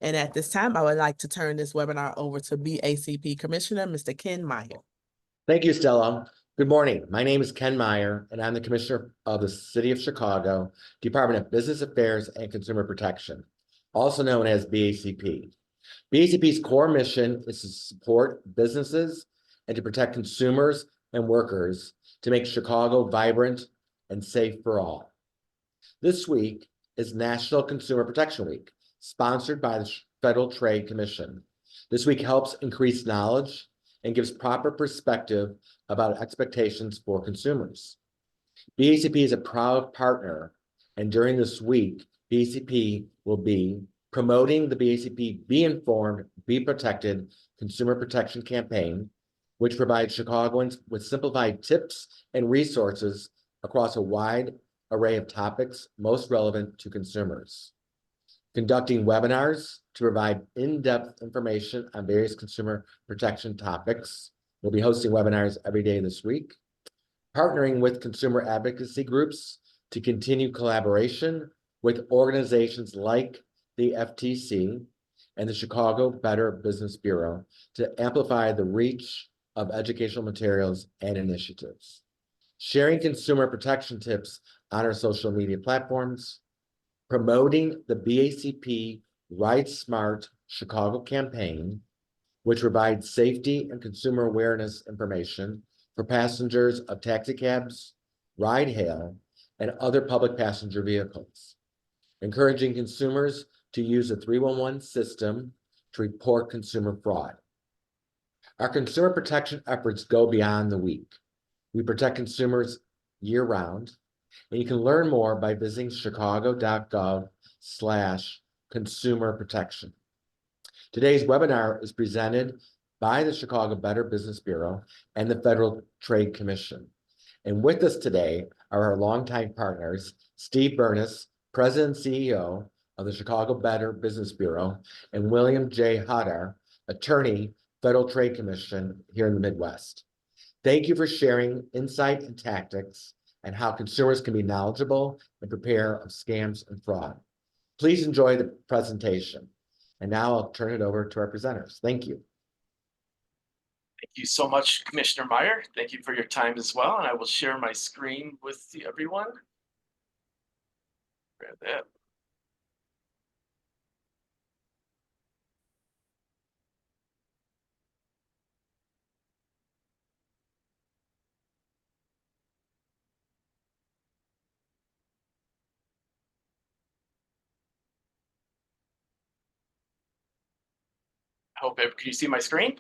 And at this time, I would like to turn this webinar over to BACP Commissioner, Mr. Ken Meyer. Thank you, Stella. Good morning. My name is Ken Meyer, and I'm the Commissioner of the City of Chicago, Department of Business Affairs and Consumer Protection, also known as BACP. BACP's core mission is to support businesses and to protect consumers and workers to make Chicago vibrant and safe for all. This week is National Consumer Protection Week, sponsored by the Federal Trade Commission. This week helps increase knowledge and gives proper perspective about expectations for consumers. BACP is a proud partner, and during this week, BACP will be promoting the BACP Be Informed, Be Protected Consumer Protection Campaign, which provides Chicagoans with simplified tips and resources across a wide array of topics most relevant to consumers. Conducting webinars to provide in-depth information on various consumer protection topics. We'll be hosting webinars every day this week. Partnering with consumer advocacy groups to continue collaboration with organizations like the FTC and the Chicago Better Business Bureau to amplify the reach of educational materials and initiatives. Sharing consumer protection tips on our social media platforms, promoting the BACP Ride Smart Chicago campaign, which provides safety and consumer awareness information for passengers of taxicabs, ride hail, and other public passenger vehicles. Encouraging consumers to use the 311 system to report consumer fraud. Our consumer protection efforts go beyond the week. We protect consumers year-round, and you can learn more by visiting chicago.gov/consumer protection. Today's webinar is presented by the Chicago Better Business Bureau and the Federal Trade Commission. And with us today are our longtime partners, Steve Bernas, President and CEO of the Chicago Better Business Bureau, and William J. Hodor, Attorney, Federal Trade Commission here in the Midwest. Thank you for sharing insight and tactics and how consumers can be knowledgeable and prepare of scams and fraud. Please enjoy the presentation. And now I'll turn it over to our presenters. Thank you. Thank you so much, Commissioner Meyer. Thank you for your time as well. And I will share my screen with everyone. Grab that. Can you see my screen?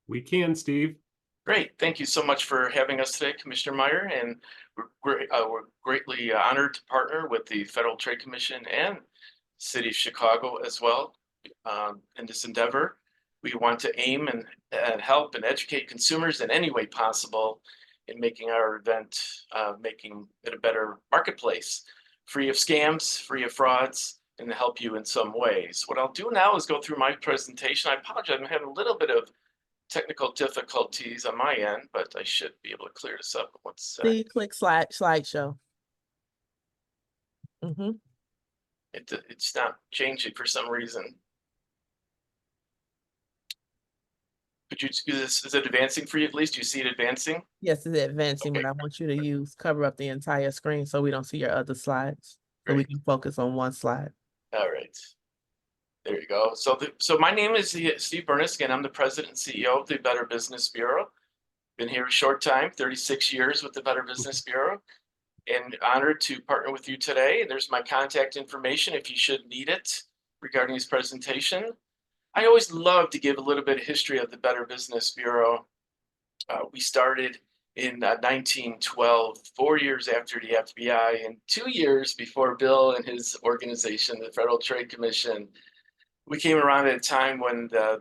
We can, Steve. Great. Thank you so much for having us today, Commissioner Meyer. And we're greatly honored to partner with the Federal Trade Commission and City of Chicago as well in this endeavor. We want to aim and help and educate consumers in any way possible in making our event, making it a better marketplace, free of scams, free of frauds, and to help you in some ways. What I'll do now is go through my presentation. I apologize, I'm having a little bit of technical difficulties on my end, but I should be able to clear this up. Click slideshow. It's not changing for some reason. Could you do this? Is it advancing for you at least? Do you see it advancing? Yes, it's advancing, Okay. but I want you to cover up the entire screen so we don't see your other slides. So we can focus on one slide. All right. There you go. So my name is Steve Bernas. Again, I'm the President and CEO of the Better Business Bureau. Been here a short time, 36 years with the Better Business Bureau, and honored to partner with you today. And there's my contact information if you should need it regarding this presentation. I always love to give a little bit of history of the Better Business Bureau. We started in 1912, 4 years after the FBI, and 2 years before Bill and his organization, the Federal Trade Commission. We came around at a time when there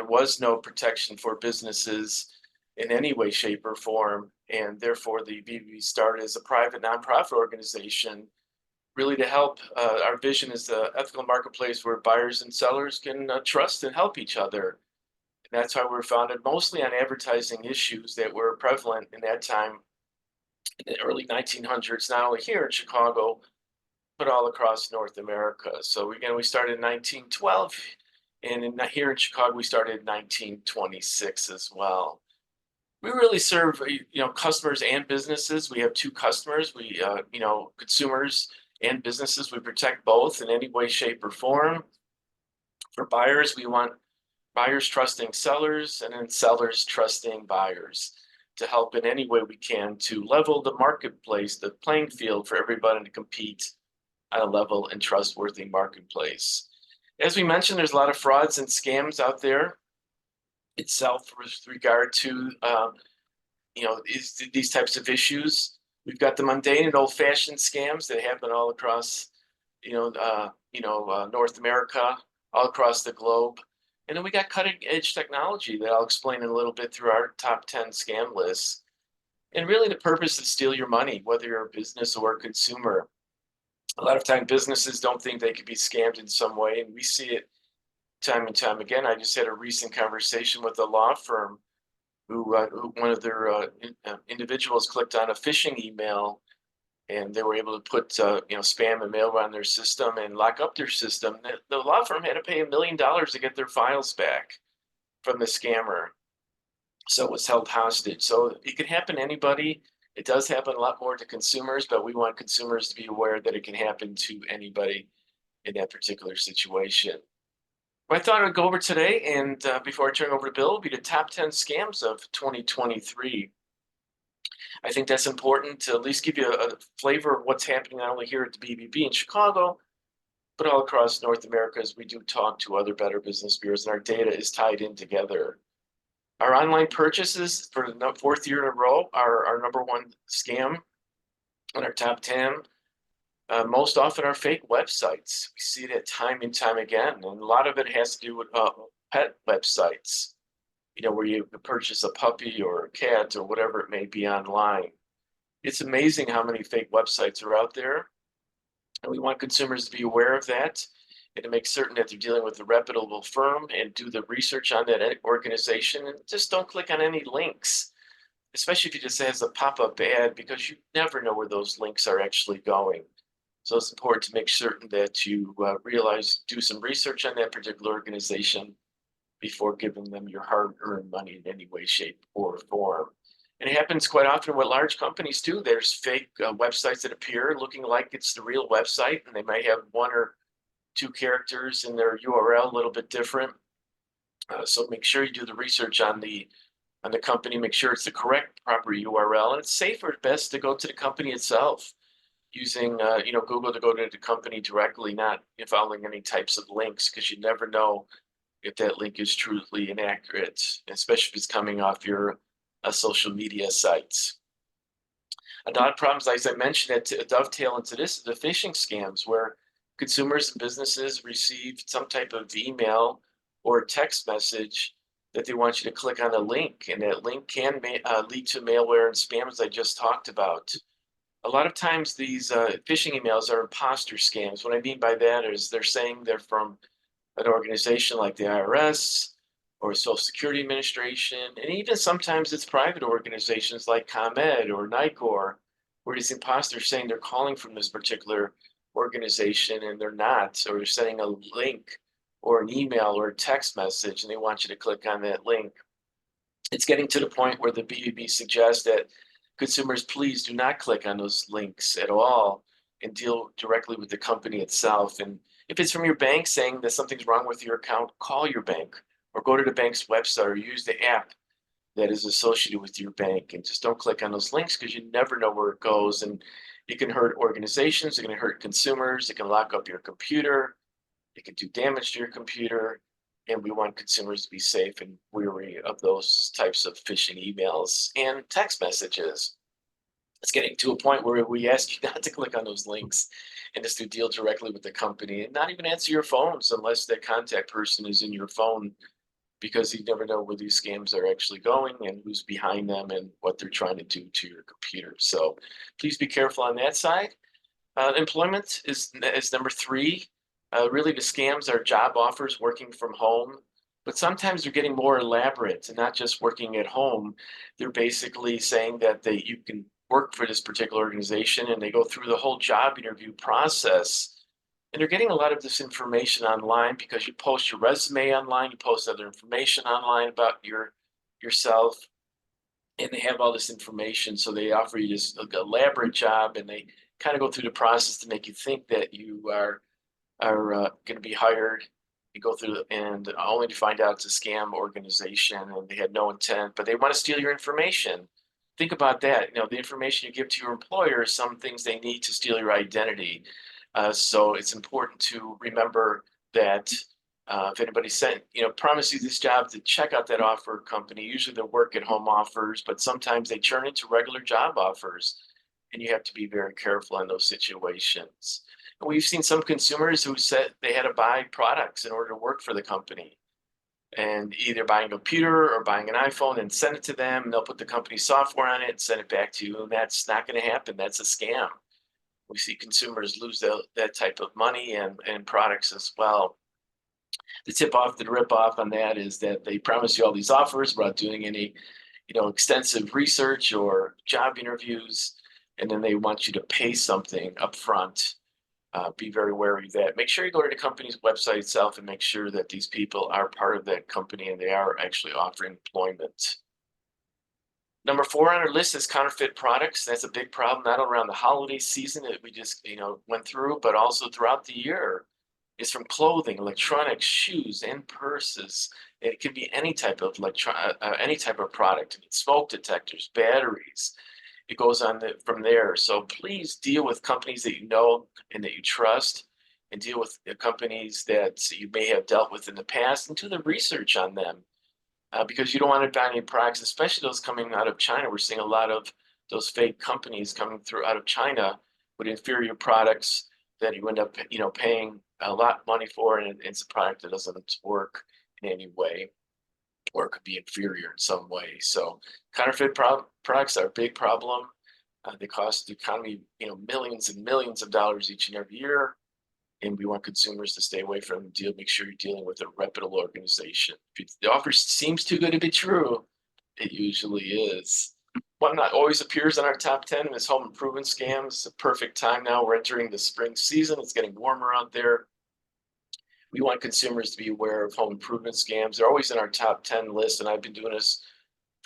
was no protection for businesses in any way, shape, or form, and therefore the BBB started as a private nonprofit organization, really to help. Our vision is the ethical marketplace where buyers and sellers can trust and help each other. And that's how we were founded, mostly on advertising issues that were prevalent in that time, in the early 1900s, not only here in Chicago, but all across North America. So again, we started in 1912, and here in Chicago, we started in 1926 as well. We really serve, customers and businesses. We have two customers. We, consumers and businesses. We protect both in any way, shape, or form. For buyers, we want buyers trusting sellers, and then sellers trusting buyers to help in any way we can to level the marketplace, the playing field for everybody to compete on a level and trustworthy marketplace. As we mentioned, there's a lot of frauds and scams out there itself with regard to these types of issues. We've got the mundane and old-fashioned scams that happen all across North America, all across the globe. And then we got cutting edge technology that I'll explain in a little bit through our top 10 scam lists. And really the purpose is to steal your money, whether you're a business or a consumer. A lot of time businesses don't think they could be scammed in some way, and we see it time and time again. I just had a recent conversation with a law firm who one of their individuals clicked on a phishing email, and they were able to put spam and malware on their system and lock up their system. The law firm had to pay $1 million to get their files back from the scammer. So it was held hostage. So it can happen to anybody. It does happen a lot more to consumers, but we want consumers to be aware that it can happen to anybody in that particular situation. What I thought I'd go over today, and before I turn over to Bill, will be the top 10 scams of 2023. I think that's important to at least give you a flavor of what's happening not only here at the BBB in Chicago, but all across North America as we do talk to other Better Business Bureaus, and our data is tied in together. Our online purchases for the fourth year in a row are our number one scam in our top 10. Most often are fake websites. We see that time and time again, and a lot of it has to do with pet websites, where you purchase a puppy or a cat or whatever it may be online. It's amazing how many fake websites are out there, and we want consumers to be aware of that and to make certain that they're dealing with a reputable firm and do the research on that organization, and just don't click on any links, especially if it just has a pop-up ad, because you never know where those links are actually going. So it's important to make certain that you do some research on that particular organization before giving them your hard-earned money in any way, shape, or form. And it happens quite often with large companies too. There's fake websites that appear looking like it's the real website, and they might have one or two characters in their URL a little bit different. So make sure you do the research on the company, make sure it's the correct proper URL, and it's safer best to go to the company itself using Google to go to the company directly, not following any types of links, because you never know if that link is truly inaccurate, especially if it's coming off your social media sites. A lot of problems, as I mentioned, that dovetail into this, the phishing scams, where consumers and businesses receive some type of email or text message that they want you to click on a link, and that link can lead to malware and spam, as I just talked about. A lot of times these phishing emails are imposter scams. What I mean by that is they're saying they're from an organization like the IRS or Social Security Administration, and even sometimes it's private organizations like ComEd or NICOR, where these imposters saying they're calling from this particular organization and they're not, or they're sending a link or an email or a text message and they want you to click on that link. It's getting to the point where the BBB suggests that consumers, please do not click on those links at all and deal directly with the company itself. And if it's from your bank saying that something's wrong with your account, call your bank or go to the bank's website or use the app that is associated with your bank, and just don't click on those links, because you never know where it goes, and it can hurt organizations, it can hurt consumers, it can lock up your computer, it can do damage to your computer, and we want consumers to be safe and wary of those types of phishing emails and text messages. It's getting to a point where we ask you not to click on those links and just to deal directly with the company and not even answer your phones unless that contact person is in your phone, because you never know where these scams are actually going and who's behind them and what they're trying to do to your computer. So please be careful on that side. Employment is number 3. Really, the scams are job offers working from home, but sometimes they're getting more elaborate and not just working at home. They're basically saying that you can work for this particular organization, and they go through the whole job interview process. And they're getting a lot of this information online because you post your resume online, you post other information online about yourself, and they have all this information. So they offer you this elaborate job, and they kind of go through the process to make you think that you are going to be hired. You go through and only to find out it's a scam organization and they had no intent, but they want to steal your information. Think about that. You know, the information you give to your employer is some things they need to steal your identity. So it's important to remember that if anybody sent, promise you this job, to check out that offer company. Usually they're work at home offers, but sometimes they turn into regular job offers, and you have to be very careful in those situations. And we've seen some consumers who said they had to buy products in order to work for the company, and either buying a computer or buying an iPhone and send it to them, and they'll put the company software on it and send it back to you. And that's not going to happen. That's a scam. We see consumers lose that type of money and products as well. The tip off, the rip off on that is that they promise you all these offers without doing any, extensive research or job interviews, and then they want you to pay something up front. Be very wary of that. Make sure you go to the company's website itself and make sure that these people are part of that company and they are actually offering employment. Number 4 on our list is counterfeit products. That's a big problem, not around the holiday season that we just went through, but also throughout the year. It's from clothing, electronics, shoes, and purses. It can be any type of any type of product. I mean, smoke detectors, batteries. It goes on from there. So please deal with companies that you know and that you trust, and deal with the companies that you may have dealt with in the past, and do the research on them. Because you don't want to buy any products, especially those coming out of China. We're seeing a lot of those fake companies coming through out of China with inferior products that you end up, paying a lot of money for, and it's a product that doesn't work in any way, or it could be inferior in some way. So counterfeit products are a big problem. They cost the economy, millions and millions of dollars each and every year. And we want consumers to stay away from them. Make sure you're dealing with a reputable organization. If the offer seems too good to be true, it usually is. One that always appears on our top 10 is home improvement scams. It's a perfect time now. We're entering the spring season. It's getting warmer out there. We want consumers to be aware of home improvement scams. They're always in our top 10 list, and I've been doing this,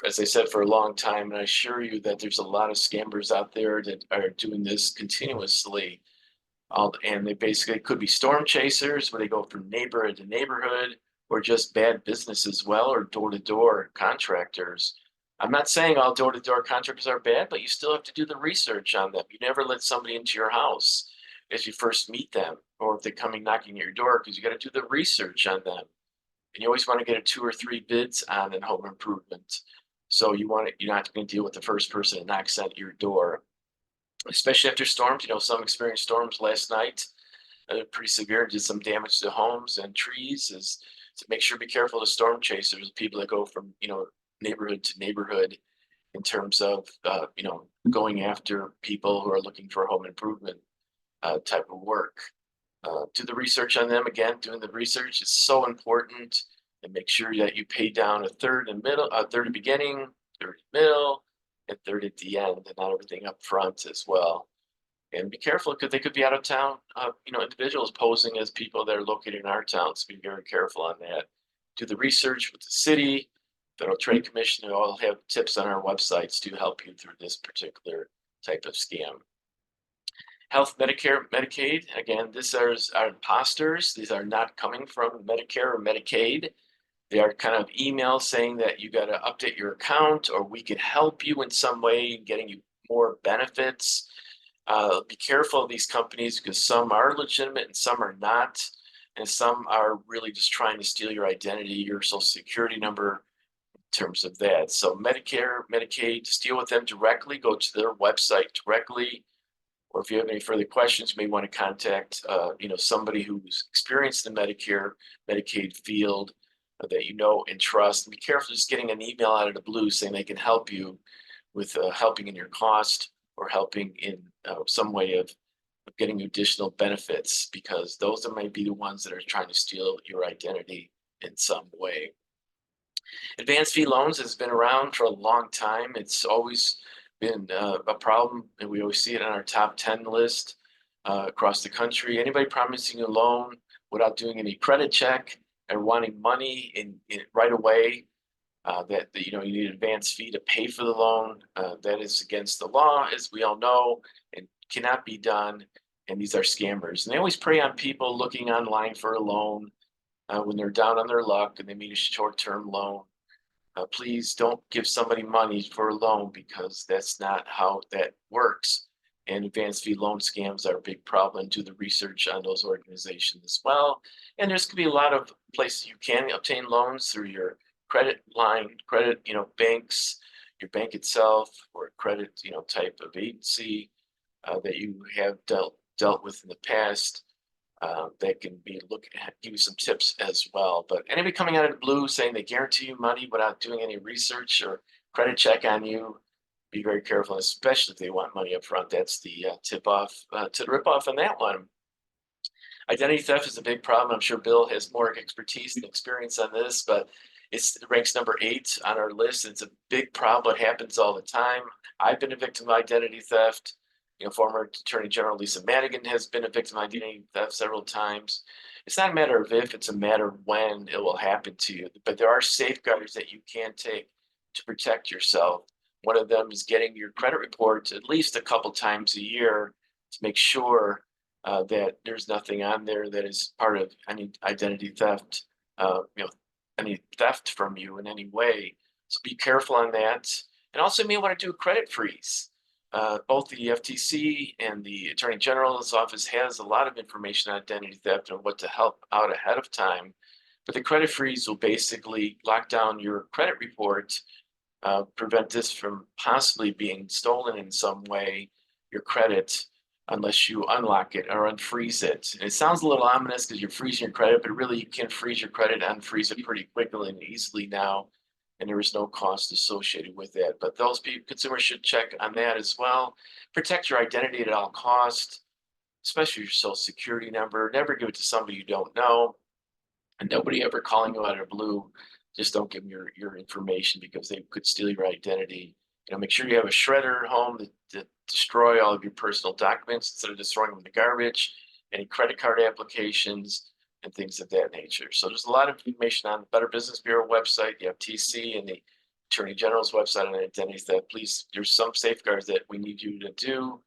as I said, for a long time. And I assure you that there's a lot of scammers out there that are doing this continuously. And they basically could be storm chasers, where they go from neighborhood to neighborhood, or just bad business as well, or door-to-door contractors. I'm not saying all door-to-door contractors are bad, but you still have to do the research on them. You never let somebody into your house as you first meet them, or if they're coming knocking at your door, because you got to do the research on them. And you always want to get a 2 or 3 bids on a home improvement. So you're not going to deal with the first person that knocks at your door. Especially after storms, some experienced storms last night, pretty severe, did some damage to homes and trees. Is to make sure, be careful of storm chasers, people that go from neighborhood to neighborhood in terms of going after people who are looking for home improvement type of work. Do the research on them. Again, doing the research is so important, and make sure that you pay down a third in middle, a third in beginning, third in middle, and third at the end, and not everything up front as well. And be careful, because they could be out of town, individuals posing as people that are located in our town. So be very careful on that. Do the research with the city, Federal Trade Commission. They all have tips on our websites to help you through this particular type of scam. Health, Medicare, Medicaid. Again, these are imposters. These are not coming from Medicare or Medicaid. They are kind of emails saying that you got to update your account, or we can help you in some way in getting you more benefits. Be careful of these companies, because some are legitimate and some are not. And some are really just trying to steal your identity, your social security number, in terms of that. So Medicare, Medicaid, just deal with them directly. Go to their website directly. Or if you have any further questions, you may want to contact somebody who's experienced the Medicare, Medicaid field, that you know and trust. And be careful just getting an email out of the blue saying they can help you with helping in your cost, or helping in some way of getting you additional benefits, because those might be the ones that are trying to steal your identity in some way. Advanced fee loans has been around for a long time. It's always been a problem, and we always see it on our top 10 list across the country. Anybody promising a loan without doing any credit check and wanting money in right away, that you know you need an advance fee to pay for the loan. That is against the law, as we all know, and cannot be done. And these are scammers, and they always prey on people looking online for a loan when they're down on their luck and they need a short-term loan. Please don't give somebody money for a loan, because that's not how that works. And advance fee loan scams are a big problem. Do the research on those organizations as well. And there's going to be a lot of places you can obtain loans through your credit line, credit, you know, banks, your bank itself, or credit, you know, type of agency that you have dealt with in the past. That can be give you some tips as well. But anybody coming out of the blue saying they guarantee you money without doing any research or credit check on you, be very careful, especially if they want money up front. That's the tip off to the rip off on that one. Identity theft is a big problem. I'm sure Bill has more expertise and experience on this, but it ranks number 8 on our list. It's a big problem. It happens all the time. I've been a victim of identity theft. You know, former Attorney General Lisa Madigan has been a victim of identity theft several times. It's not a matter of if, it's a matter of when it will happen to you. But there are safeguards that you can take to protect yourself. One of them is getting your credit report at least a couple times a year to make sure that there's nothing on there that is part of any identity theft, you know, any theft from you in any way. So be careful on that. And also, you may want to do a credit freeze. Both the FTC and the Attorney General's office has a lot of information on identity theft and what to help out ahead of time. But the credit freeze will basically lock down your credit report, prevent this from possibly being stolen in some way, your credit, unless you unlock it or unfreeze it. And it sounds a little ominous because you're freezing your credit, but really you can freeze your credit and unfreeze it pretty quickly and easily now. And there is no cost associated with that. But those people, consumers should check on that as well. Protect your identity at all costs, especially your social security number. Never give it to somebody you don't know. And nobody ever calling you out of the blue. Just don't give them your information, because they could steal your identity. You know, make sure you have a shredder at home to destroy all of your personal documents instead of destroying them in the garbage, any credit card applications, and things of that nature. So there's a lot of information on the Better Business Bureau website, the FTC, and the Attorney General's website on identity theft. Please, there's some safeguards that we need you to do.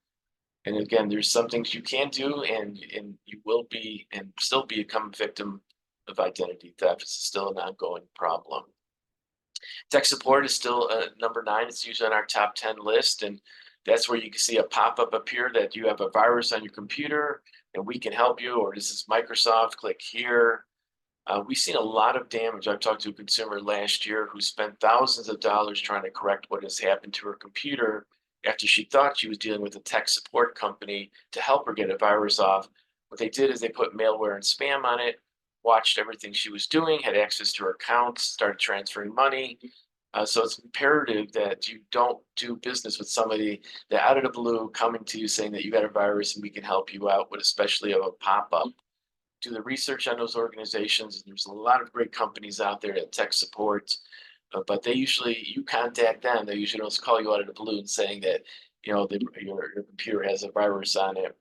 And again, there's some things you can do, and you will be and still become a victim of identity theft. It's still an ongoing problem. Tech support is still number 9. It's usually on our top 10 list, and that's where you can see a pop-up appear that you have a virus on your computer and we can help you, or this is Microsoft, click here. We've seen a lot of damage. I've talked to a consumer last year who spent thousands of dollars trying to correct what has happened to her computer after she thought she was dealing with a tech support company to help her get a virus off. What they did is they put malware and spam on it, watched everything she was doing, had access to her accounts, started transferring money. So it's imperative that you don't do business with somebody that out of the blue coming to you saying that you got a virus and we can help you out with, especially of a pop-up. Do the research on those organizations. There's a lot of great companies out there that tech support, but they usually, you contact them, they usually don't call you out of the blue and saying that, you know, your computer has a virus on it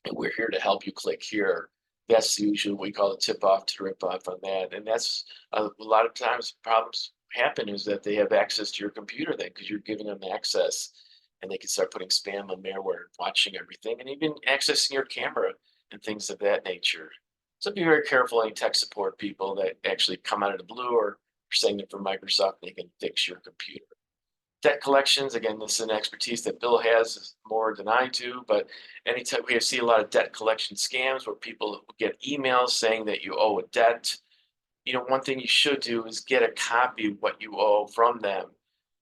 and we're here to help you, click here. That's usually what we call the tip off to rip off on that. And that's a lot of times problems happen is that they have access to your computer then, because you're giving them access, and they can start putting spam and malware, watching everything, and even accessing your camera and things of that nature. So be very careful, any tech support people that actually come out of the blue or saying they're from Microsoft, they can fix your computer. Debt collections, again, this is an expertise that Bill has more than I do, but anytime we see a lot of debt collection scams where people get emails saying that you owe a debt. You know, one thing you should do is get a copy of what you owe from them.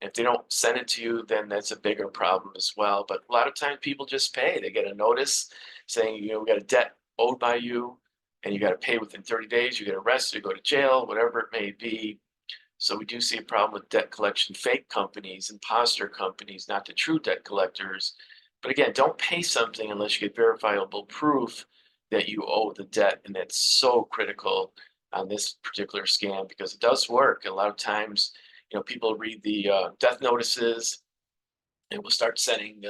If they don't send it to you, then that's a bigger problem as well. But a lot of times people just pay. They get a notice saying, you know, we got a debt owed by you and you got to pay within 30 days. You get arrested, you go to jail, whatever it may be. So we do see a problem with debt collection, fake companies, imposter companies, not the true debt collectors. But again, don't pay something unless you get verifiable proof that you owe the debt. And that's so critical on this particular scam, because it does work. A lot of times, you know, people read the death notices And we'll start sending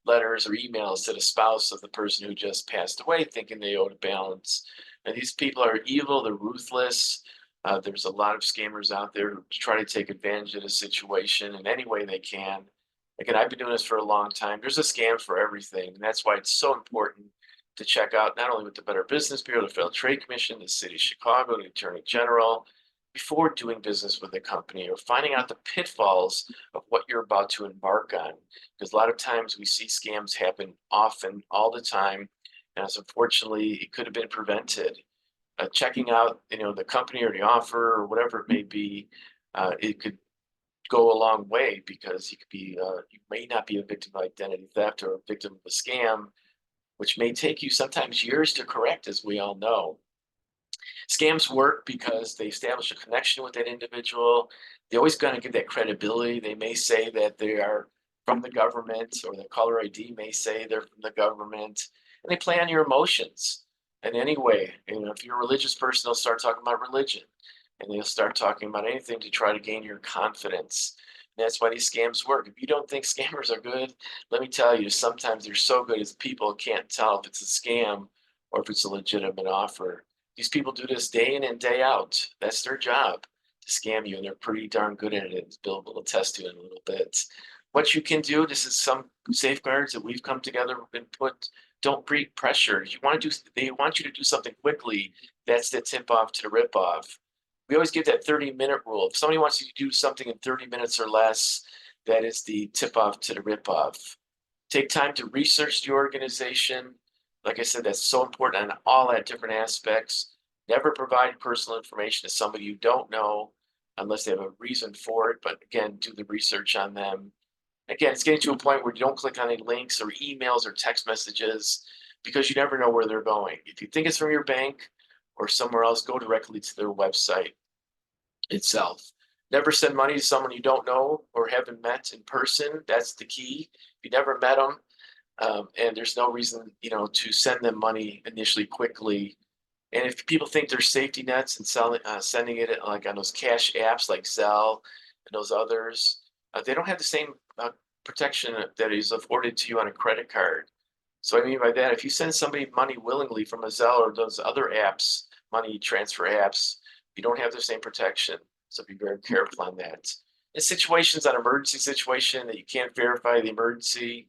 letters or emails to the spouse of the person who just passed away, thinking they owed a balance. And these people are evil, they're ruthless. There's a lot of scammers out there who try to take advantage of the situation in any way they can. Again, I've been doing this for a long time. There's a scam for everything. And that's why it's so important to check out not only with the Better Business Bureau, the Federal Trade Commission, the City of Chicago, the Attorney General, before doing business with a company or finding out the pitfalls of what you're about to embark on. Because a lot of times we see scams happen often, all the time. And as unfortunately, it could have been prevented. Checking out, the company or the offer or whatever it may be, it could go a long way, because you may not be a victim of identity theft or a victim of a scam, which may take you sometimes years to correct, as we all know. Scams work because they establish a connection with that individual. They're always going to give that credibility. They may say that they are from the government, or the caller ID may say they're from the government, and they play on your emotions. And anyway, if you're a religious person, they'll start talking about religion, and they'll start talking about anything to try to gain your confidence. And that's why these scams work. If you don't think scammers are good, let me tell you, sometimes they're so good as people can't tell if it's a scam or if it's a legitimate offer. These people do this day in and day out. That's their job, to scam you, and they're pretty darn good at it, as Bill will attest to in a little bit. What you can do, this is some safeguards that we've come together and put. Don't breed pressure. They want you to do something quickly. That's the tip off to the rip off. We always give that 30-minute rule. If somebody wants you to do something in 30 minutes or less, that is the tip off to the rip off. Take time to research the organization. Like I said, that's so important on all that different aspects. Never provide personal information to somebody you don't know unless they have a reason for it. But again, do the research on them. Again, it's getting to a point where you don't click on any links or emails or text messages, because you never know where they're going. If you think it's from your bank or somewhere else, go directly to their website itself. Never send money to someone you don't know or haven't met in person. That's the key. If you never met them, and there's no reason, to send them money initially quickly. And if people think there's safety nets and sending it like on those cash apps like Zelle and those others, they don't have the same protection that is afforded to you on a credit card. So I mean by that, if you send somebody money willingly from a Zelle or those other apps, money transfer apps, you don't have the same protection. So be very careful on that. In situations, an emergency situation that you can't verify the emergency,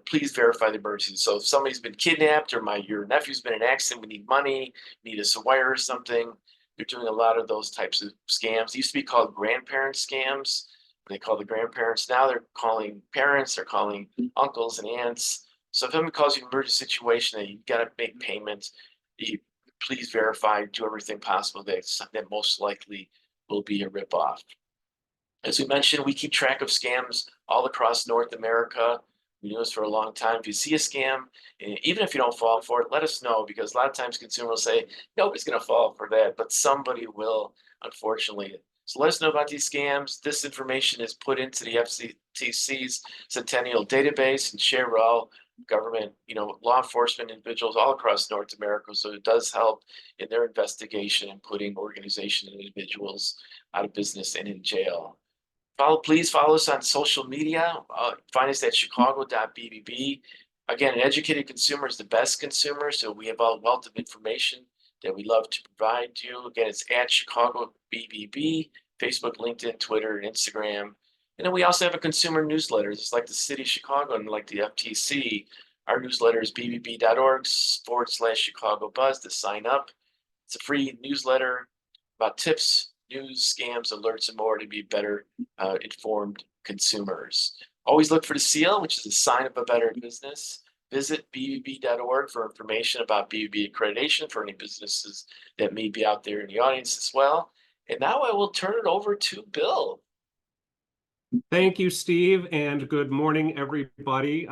please verify the emergency. So if somebody's been kidnapped, or your nephew's been in an accident, we need money, need us a wire or something. They're doing a lot of those types of scams. They used to be called grandparent scams. They call the grandparents. Now they're calling parents, they're calling uncles and aunts. So if somebody calls you an emergency situation that you've got to make payments, please verify, do everything possible that most likely will be a ripoff. As we mentioned, we keep track of scams all across North America. We do this for a long time. If you see a scam, even if you don't fall for it, let us know, because a lot of times consumers will say, nobody's going to fall for that, but somebody will, unfortunately. So let us know about these scams. This information is put into the FCTC's Centennial Database and shared with all government, law enforcement individuals all across North America. So it does help in their investigation and putting organizations and individuals out of business and in jail. Please follow us on social media. Find us at chicago.bbb. Again, an educated consumer is the best consumer, so we have a wealth of information that we love to provide you. Again, it's at chicago.bbb, Facebook, LinkedIn, Twitter, and Instagram. And then we also have a consumer newsletter. It's like the City of Chicago and like the FTC. Our newsletter is bbb.org/Chicago Buzz to sign up. It's a free newsletter about tips, news, scams, alerts, and more to be better informed consumers. Always look for the seal, which is a sign of a better business. Visit bbb.org for information about BBB accreditation for any businesses that may be out there in the audience as well. And now I will turn it over to Bill. Thank you, Steve, and good morning, everybody.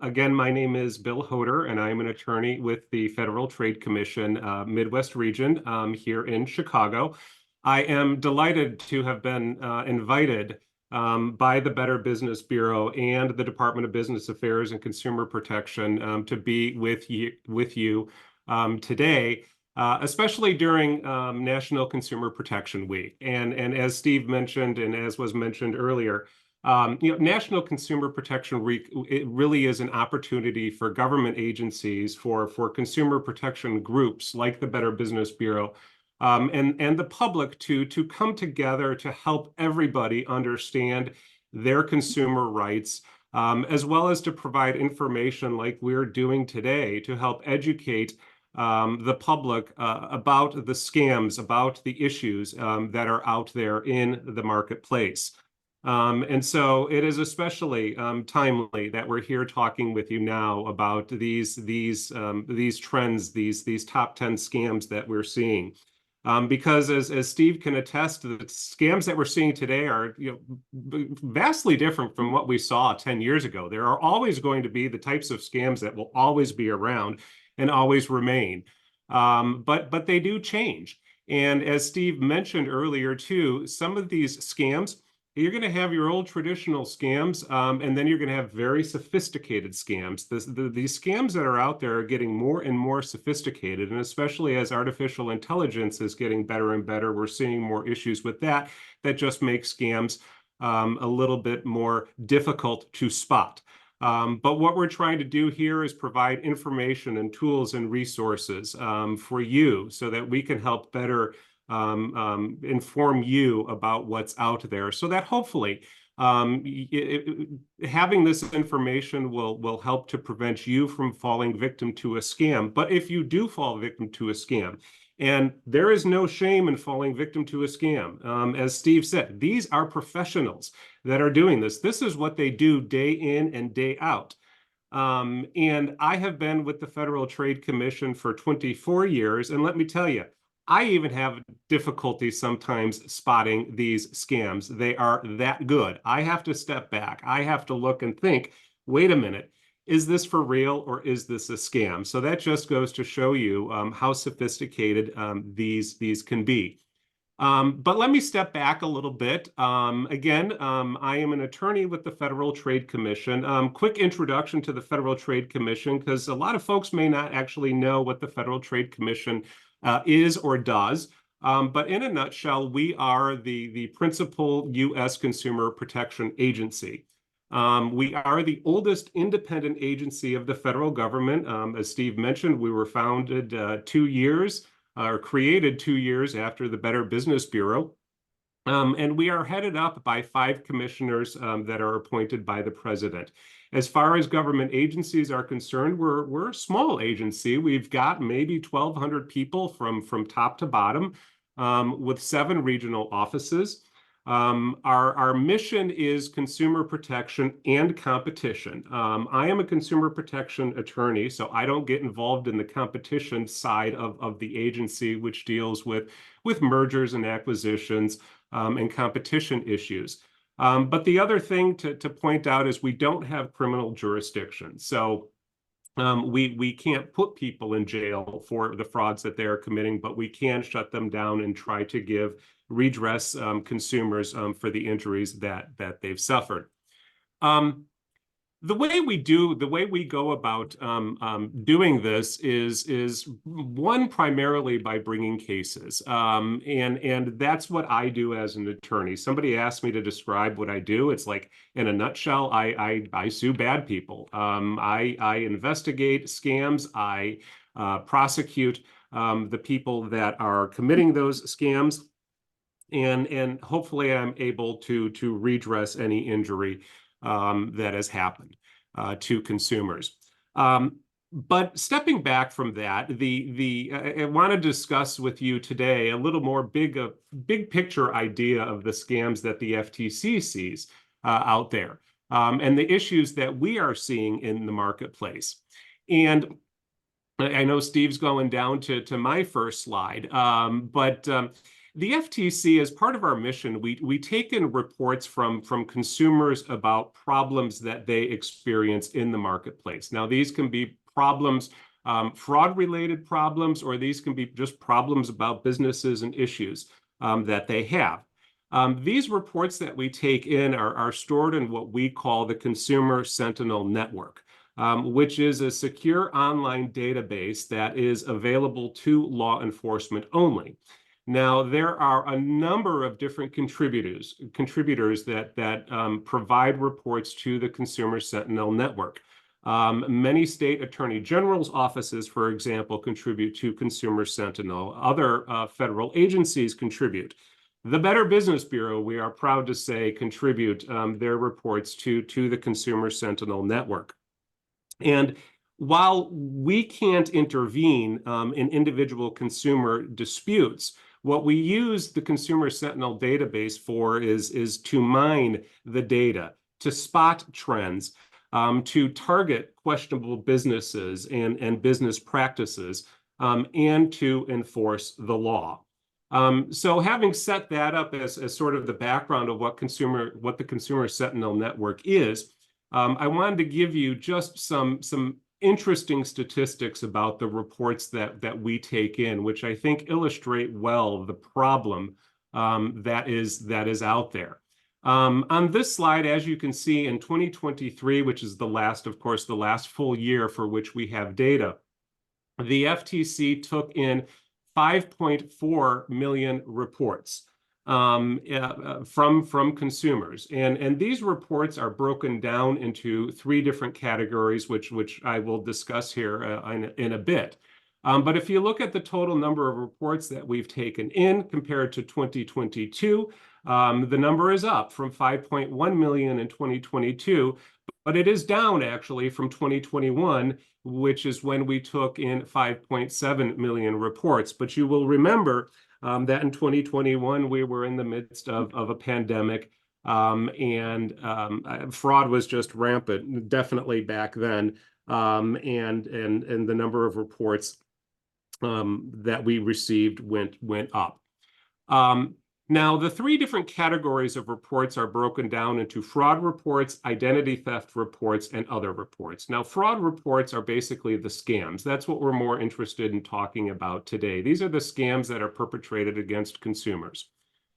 Again, my name is Bill Hodor, and I'm an attorney with the Federal Trade Commission Midwest region here in Chicago. I am delighted to have been invited by the Better Business Bureau and the Department of Business Affairs and Consumer Protection to be with you today. Especially during National Consumer Protection Week. And as Steve mentioned, and as was mentioned earlier, National Consumer Protection Week, it really is an opportunity for government agencies, for consumer protection groups like the Better Business Bureau, and the public to come together to help everybody understand their consumer rights, as well as to provide information like we're doing today to help educate the public about the scams, about the issues that are out there in the marketplace. And so it is especially timely that we're here talking with you now about these trends, these top 10 scams that we're seeing. Because as Steve can attest, the scams that we're seeing today are vastly different from what we saw 10 years ago. There are always going to be the types of scams that will always be around and always remain. But they do change. And as Steve mentioned earlier too, some of these scams, you're going to have your old traditional scams, and then you're going to have very sophisticated scams. These scams that are out there are getting more and more sophisticated, and especially as artificial intelligence is getting better and better, we're seeing more issues with that just make scams a little bit more difficult to spot. But what we're trying to do here is provide information and tools and resources for you so that we can help better inform you about what's out there, so that hopefully having this information will help to prevent you from falling victim to a scam. But if you do fall victim to a scam, and there is no shame in falling victim to a scam, as Steve said, these are professionals that are doing this. This is what they do day in and day out. And I have been with the Federal Trade Commission for 24 years, and let me tell you, I even have difficulty sometimes spotting these scams. They are that good. I have to step back. I have to look and think, wait a minute, is this for real or is this a scam? So that just goes to show you how sophisticated these can be. But let me step back a little bit. Again, I am an attorney with the Federal Trade Commission. Quick introduction to the Federal Trade Commission, because a lot of folks may not actually know what the Federal Trade Commission is or does. But in a nutshell, we are the principal U.S. consumer protection agency. We are the oldest independent agency of the federal government. As Steve mentioned, we were founded 2 years or created 2 years after the Better Business Bureau. And we are headed up by 5 commissioners that are appointed by the president. As far as government agencies are concerned, we're a small agency. We've got maybe 1,200 people from top to bottom, with 7 regional offices. Our mission is consumer protection and competition. I am a consumer protection attorney, so I don't get involved in the competition side of the agency, which deals with mergers and acquisitions and competition issues. But the other thing to point out is we don't have criminal jurisdiction. So we can't put people in jail for the frauds that they are committing, but we can shut them down and try to give redress consumers for the injuries that they've suffered. The way we go about doing this is one, primarily by bringing cases, and that's what I do as an attorney. Somebody asked me to describe what I do. It's like, in a nutshell, I sue bad people. I investigate scams. I prosecute the people that are committing those scams, and hopefully I'm able to redress any injury that has happened to consumers. But stepping back from that, I want to discuss with you today a little more big picture idea of the scams that the FTC sees out there, and the issues that we are seeing in the marketplace. And I know Steve's going down to my first slide, but the FTC, as part of our mission, we take in reports from consumers about problems that they experience in the marketplace. Now, these can be problems, fraud-related problems, or these can be just problems about businesses and issues that they have. These reports that we take in are stored in what we call the Consumer Sentinel Network, which is a secure online database that is available to law enforcement only. Now, there are a number of different contributors that provide reports to the Consumer Sentinel Network. Many state attorney general's offices, for example, contribute to Consumer Sentinel. Other federal agencies contribute. The Better Business Bureau, we are proud to say, contribute their reports to the Consumer Sentinel Network. And while we can't intervene in individual consumer disputes, what we use the Consumer Sentinel database for is to mine the data, to spot trends, to target questionable businesses and business practices, and to enforce the law. So having set that up as sort of the background of what the Consumer Sentinel Network is, I wanted to give you just some interesting statistics about the reports that we take in, which I think illustrate well the problem that is out there. On this slide, as you can see, in 2023, which is of course, the last full year for which we have data, the FTC took in 5.4 million reports from consumers. And these reports are broken down into 3 different categories, which I will discuss here in a bit. But if you look at the total number of reports that we've taken in compared to 2022, the number is up from 5.1 million in 2022, but it is down actually from 2021, which is when we took in 5.7 million reports. But you will remember that in 2021, we were in the midst of a pandemic, and fraud was just rampant, definitely back then, and the number of reports that we received went up. Now, the 3 different categories of reports are broken down into fraud reports, identity theft reports, and other reports. Now, fraud reports are basically the scams. That's what we're more interested in talking about today. These are the scams that are perpetrated against consumers.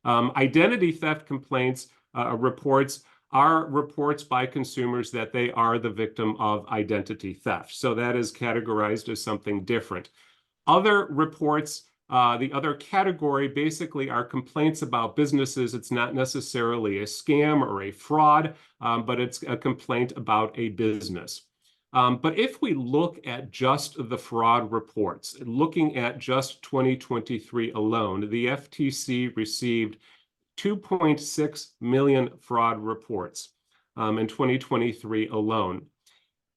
Identity theft complaints reports are reports by consumers that they are the victim of identity theft. So that is categorized as something different. Other reports, the other category basically are complaints about businesses. It's not necessarily a scam or a fraud, but it's a complaint about a business. But if we look at just the fraud reports, looking at just 2023 alone, the FTC received 2.6 million fraud reports in 2023 alone.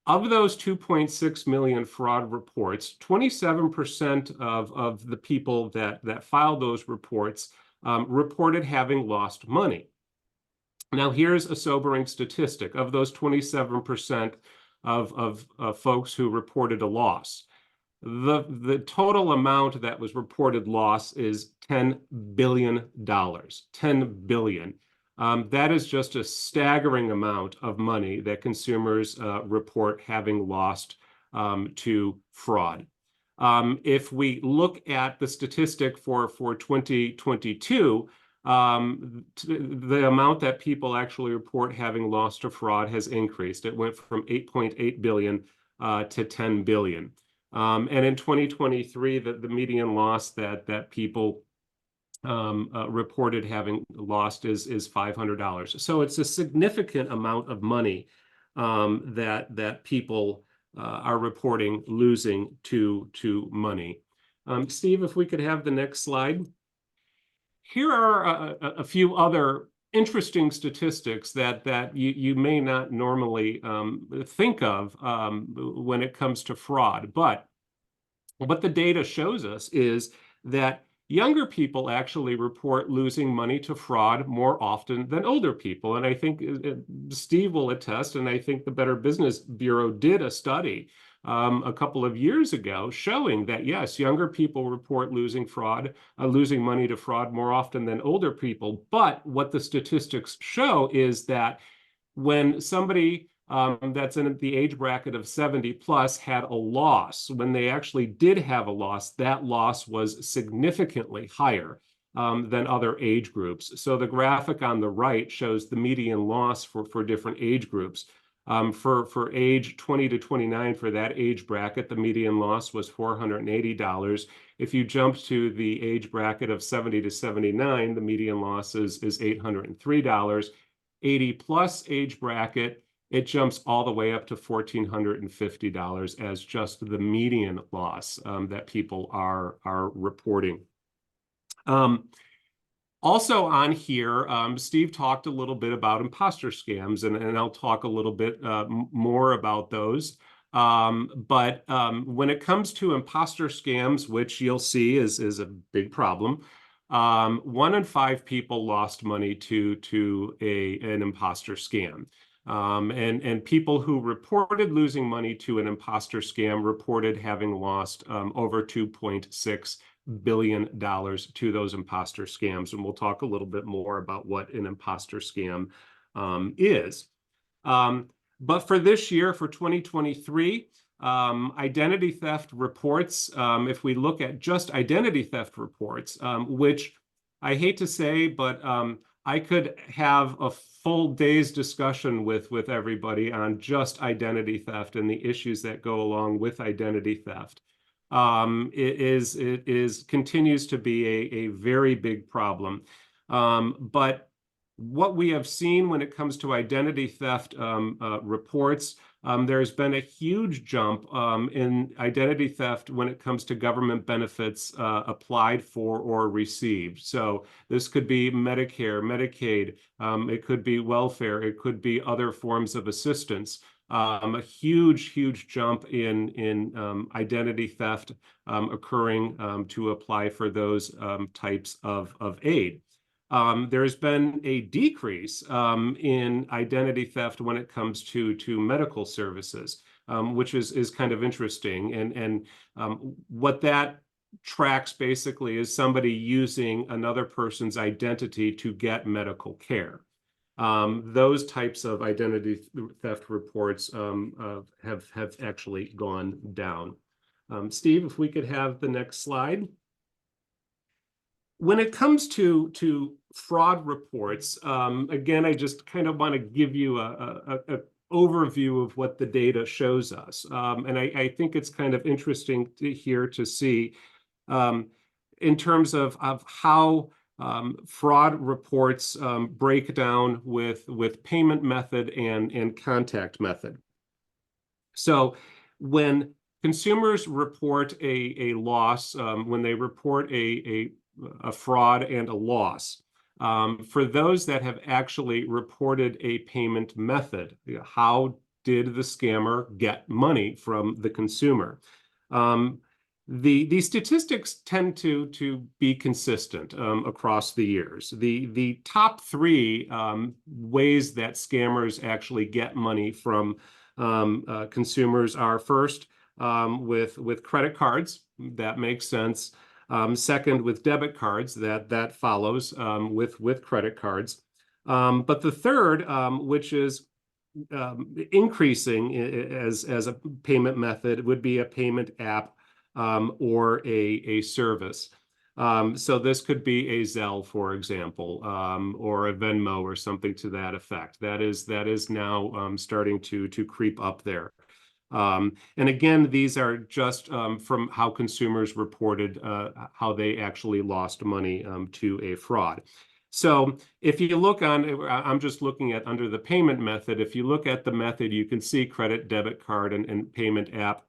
Of those 2.6 million fraud reports, 27% of the people that filed those reports reported having lost money. Now, here's a sobering statistic. Of those 27% of folks who reported a loss, the total amount that was reported loss is $10 billion. $10 billion. That is just a staggering amount of money that consumers report having lost to fraud. If we look at the statistic for 2022, the amount that people actually report having lost to fraud has increased. It went from 8.8 billion to 10 billion. And in 2023, the median loss that people reported having lost is $500. So it's a significant amount of money that people are reporting losing to money. Steve, if we could have the next slide. Here are a few other interesting statistics that you may not normally think of when it comes to fraud. But what the data shows us is that younger people actually report losing money to fraud more often than older people. And I think Steve will attest, and I think the Better Business Bureau did a study a couple of years ago showing that, yes, younger people report losing money to fraud more often than older people. But what the statistics show is that when somebody that's in the age bracket of 70 plus had a loss, when they actually did have a loss, that loss was significantly higher than other age groups. So the graphic on the right shows the median loss for different age groups. For age 20 to 29, for that age bracket, the median loss was $480. If you jump to the age bracket of 70 to 79, the median loss is $803. 80 plus age bracket, it jumps all the way up to $1,450 as just the median loss that people are reporting. Also on here, Steve talked a little bit about imposter scams, and I'll talk a little bit more about those. But when it comes to imposter scams, which you'll see is a big problem, 1 in 5 people lost money to an imposter scam. And people who reported losing money to an imposter scam reported having lost over $2.6 billion to those imposter scams. And we'll talk a little bit more about what an imposter scam is. But for this year, for 2023, identity theft reports, if we look at just identity theft reports, which I hate to say, but I could have a full day's discussion with everybody on just identity theft and the issues that go along with identity theft. It continues to be a very big problem. But what we have seen when it comes to identity theft reports, there's been a huge jump in identity theft when it comes to government benefits applied for or received. So this could be Medicare, Medicaid, it could be welfare, it could be other forms of assistance. A huge jump in identity theft occurring to apply for those types of aid. There's been a decrease in identity theft when it comes to medical services, which is kind of interesting. And what that tracks basically is somebody using another person's identity to get medical care. Those types of identity theft reports have actually gone down. Steve, if we could have the next slide. When it comes to fraud reports, again, I just kind of want to give you a overview of what the data shows us. And I think it's kind of interesting here to see in terms of how fraud reports break down with payment method and contact method. So when consumers report a loss, when they report a fraud and a loss, for those that have actually reported a payment method, how did the scammer get money from the consumer? The statistics tend to be consistent across the years. The top 3 ways that scammers actually get money from consumers are first with credit cards. That makes sense. Second, with debit cards, that follows with credit cards. But the third, which is increasing as a payment method, would be a payment app or a service. So this could be a Zelle, for example, or a Venmo or something to that effect. That is now starting to creep up there. And again, these are just from how consumers reported how they actually lost money to a fraud. So if you look I'm just looking at under the payment method, if you look at the method, you can see credit, debit card, and payment app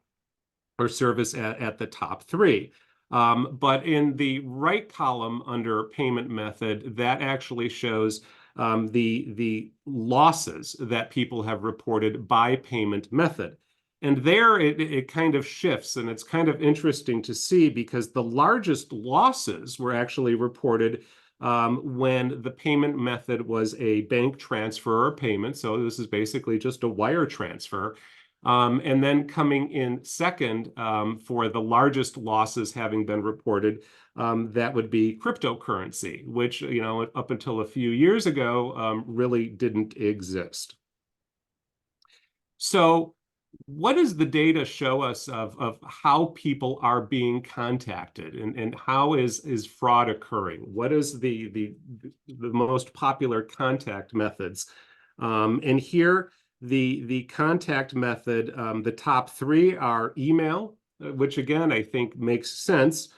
or service at the top 3. But in the right column under payment method, that actually shows the losses that people have reported by payment method. And there it kind of shifts, and it's kind of interesting to see because the largest losses were actually reported when the payment method was a bank transfer or payment. So this is basically just a wire transfer. And then coming in second for the largest losses having been reported, that would be cryptocurrency, which, up until a few years ago, really didn't exist. So what does the data show us of how people are being contacted and how is fraud occurring? What is the most popular contact methods? And here, The contact method, the top three are email, which again, I think makes sense,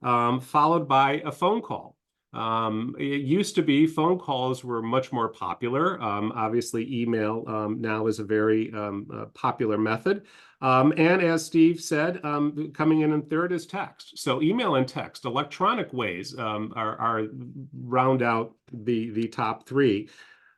followed by a phone call. It used to be phone calls were much more popular. Obviously, email now is a very popular method. And as Steve said, coming in third is text. So email and text, electronic ways are round out the top three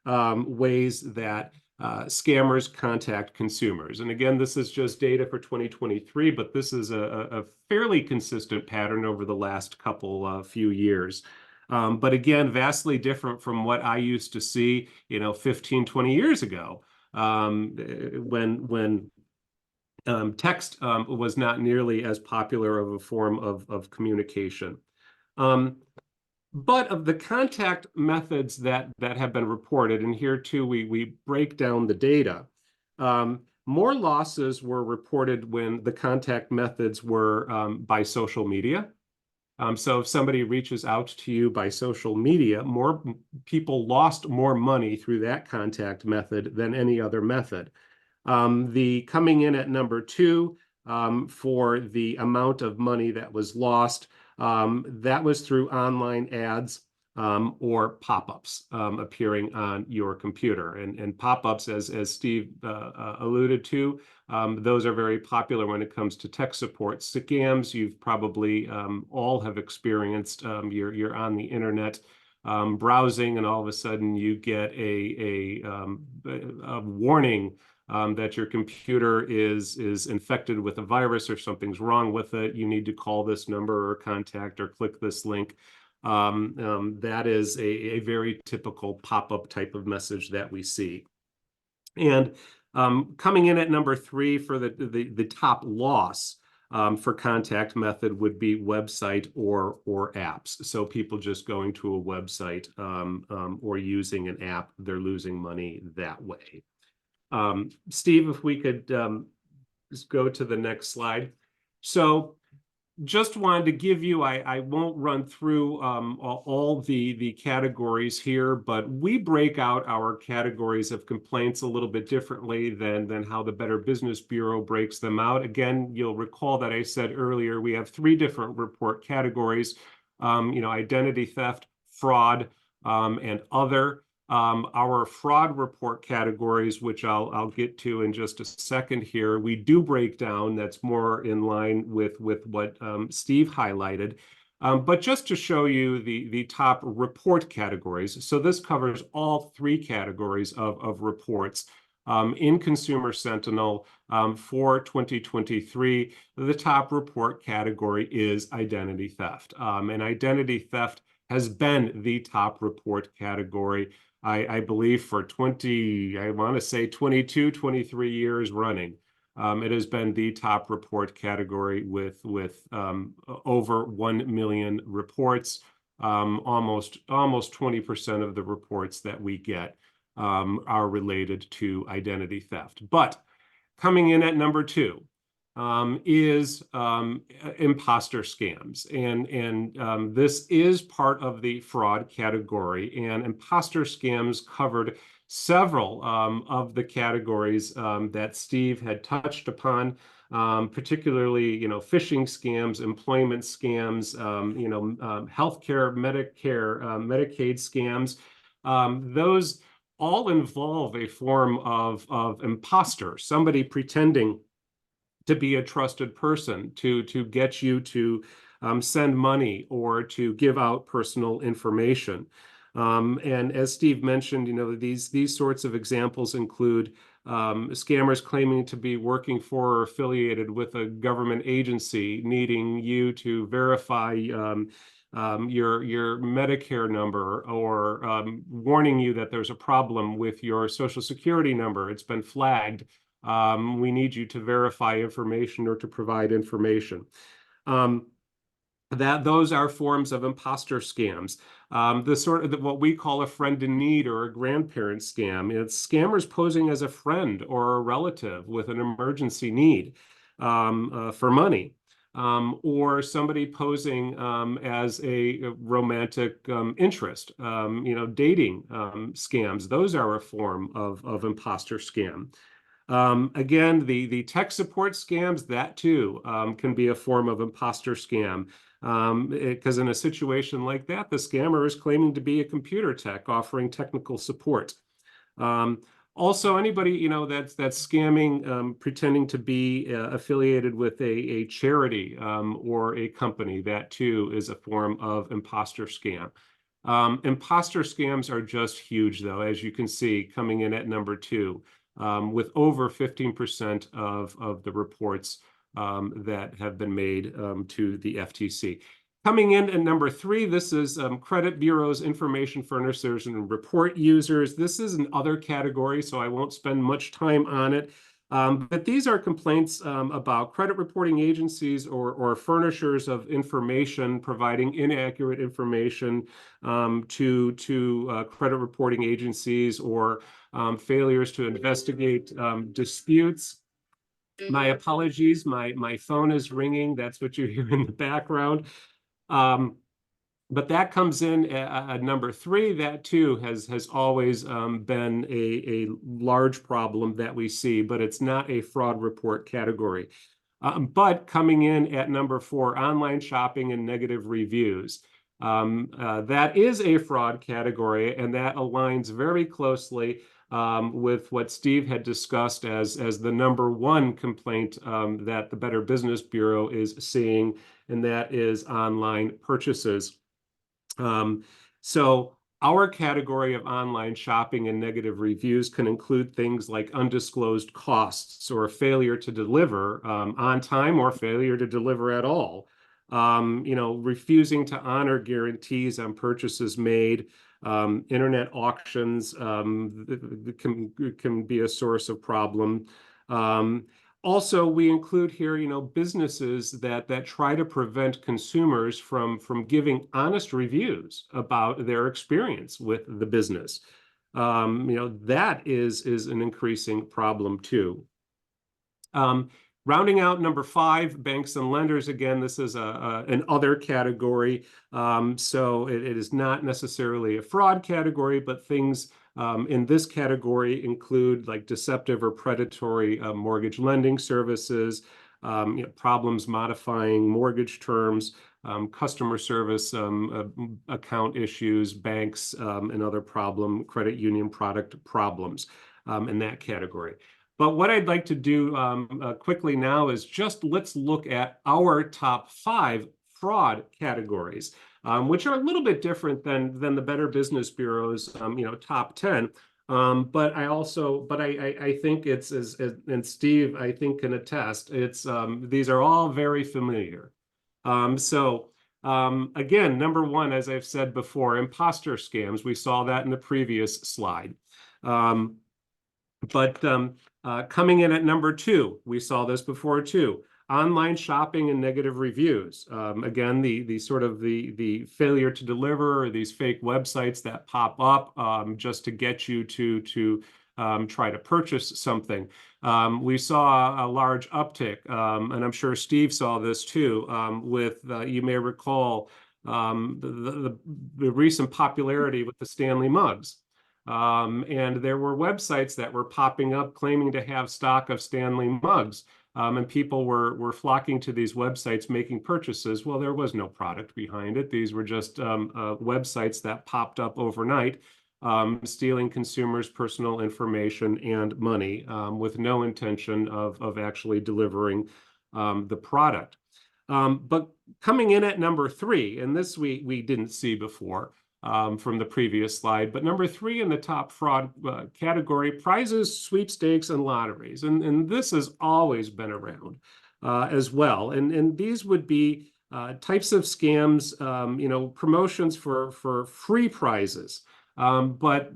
ways that scammers contact consumers. And again, this is just data for 2023, but this is a fairly consistent pattern over the last couple few years. But again, vastly different from what I used to see, 15, 20 years ago, when text was not nearly as popular of a form of communication. But of the contact methods that have been reported, and here too we break down the data, more losses were reported when the contact methods were by social media. So if somebody reaches out to you by social media, more people lost more money through that contact method than any other method. The coming in at number two for the amount of money that was lost, that was through online ads or pop-ups appearing on your computer. And pop-ups, as Steve alluded to, those are very popular when it comes to tech support. Scams, you've probably all have experienced. You're on the internet browsing, and all of a sudden you get a warning that your computer is infected with a virus or something's wrong with it. You need to call this number or contact or click this link. That is a very typical pop-up type of message that we see. And coming in at number three for the top loss for contact method would be website or apps. So people just going to a website or using an app, they're losing money that way. Steve, if we could just go to the next slide. So just wanted to give you, I won't run through all the categories here, but we break out our categories of complaints a little bit differently than how the Better Business Bureau breaks them out. Again, you'll recall that I said earlier, we have three different report categories, identity theft, fraud, and other. Our fraud report categories, which I'll get to in just a second here, we do break down. That's more in line with what Steve highlighted. But just to show you the top report categories, so this covers all three categories of reports. In Consumer Sentinel for 2023, the top report category is identity theft. And identity theft has been the top report category, I believe, for 22, 23 years running. It has been the top report category with over 1 million reports. Almost 20% of the reports that we get are related to identity theft. But coming in at number two is imposter scams. And this is part of the fraud category. And imposter scams covered several of the categories that Steve had touched upon, particularly, phishing scams, employment scams, healthcare, Medicare, Medicaid scams. Those all involve a form of imposter, somebody pretending to be a trusted person to get you to send money or to give out personal information. And as Steve mentioned, these sorts of examples include scammers claiming to be working for or affiliated with a government agency, needing you to verify your Medicare number, or warning you that there's a problem with your Social Security number. It's been flagged. We need you to verify information or to provide information. Those are forms of imposter scams. The sort of what we call a friend in need or a grandparent scam. It's scammers posing as a friend or a relative with an emergency need for money. or somebody posing as a romantic interest, dating scams. Those are a form of imposter scam. Again, the tech support scams, that too can be a form of imposter scam. Because in a situation like that, the scammer is claiming to be a computer tech offering technical support. Also, anybody that's scamming, pretending to be affiliated with a charity or a company, that too is a form of imposter scam. Imposter scams are just huge, though, as you can see, coming in at number 2, with over 15% of the reports that have been made to the FTC. Coming in at number 3, this is credit bureaus, information furnishers, and report users. This is an other category, so I won't spend much time on it. But these are complaints about credit reporting agencies or furnishers of information providing inaccurate information to credit reporting agencies, or failures to investigate disputes. My apologies, my phone is ringing. That's what you hear in the background. But that comes in at number 3. That too has always been a large problem that we see, but it's not a fraud report category. But coming in at number 4, online shopping and negative reviews. That is a fraud category, and that aligns very closely with what Steve had discussed as the number 1 complaint that the Better Business Bureau is seeing, and that is online purchases. So our category of online shopping and negative reviews can include things like undisclosed costs, or failure to deliver on time, or failure to deliver at all. Refusing to honor guarantees on purchases made. Internet auctions can be a source of problem. Also, we include here, businesses that try to prevent consumers from giving honest reviews about their experience with the business. That is an increasing problem too. Rounding out number 5, banks and lenders. Again, this is an other category. So it is not necessarily a fraud category, but things in this category include like deceptive or predatory mortgage lending services, problems modifying mortgage terms, customer service account issues, banks, and other credit union product problems in that category. But what I'd like to do quickly now is let's look at our top 5 fraud categories, which are a little bit different than the Better Business Bureau's top 10. But I think it's and Steve, I think, can attest, these are all very familiar. Again, number 1, as I've said before, imposter scams. We saw that in the previous slide. Coming in at number 2, we saw this before too, online shopping and negative reviews. Again, the sort of the failure to deliver, or these fake websites that pop up just to get you to try to purchase something. We saw a large uptick, and I'm sure Steve saw this too, with, you may recall, the recent popularity with the Stanley mugs. And there were websites that were popping up claiming to have stock of Stanley mugs, and people were flocking to these websites making purchases. Well, there was no product behind it. These were just websites that popped up overnight, stealing consumers' personal information and money with no intention of actually delivering the product. But coming in at number 3, and this we didn't see before, from the previous slide, but number 3 in the top fraud category, prizes, sweepstakes, and lotteries. And this has always been around as well. And these would be types of scams, promotions for free prizes, but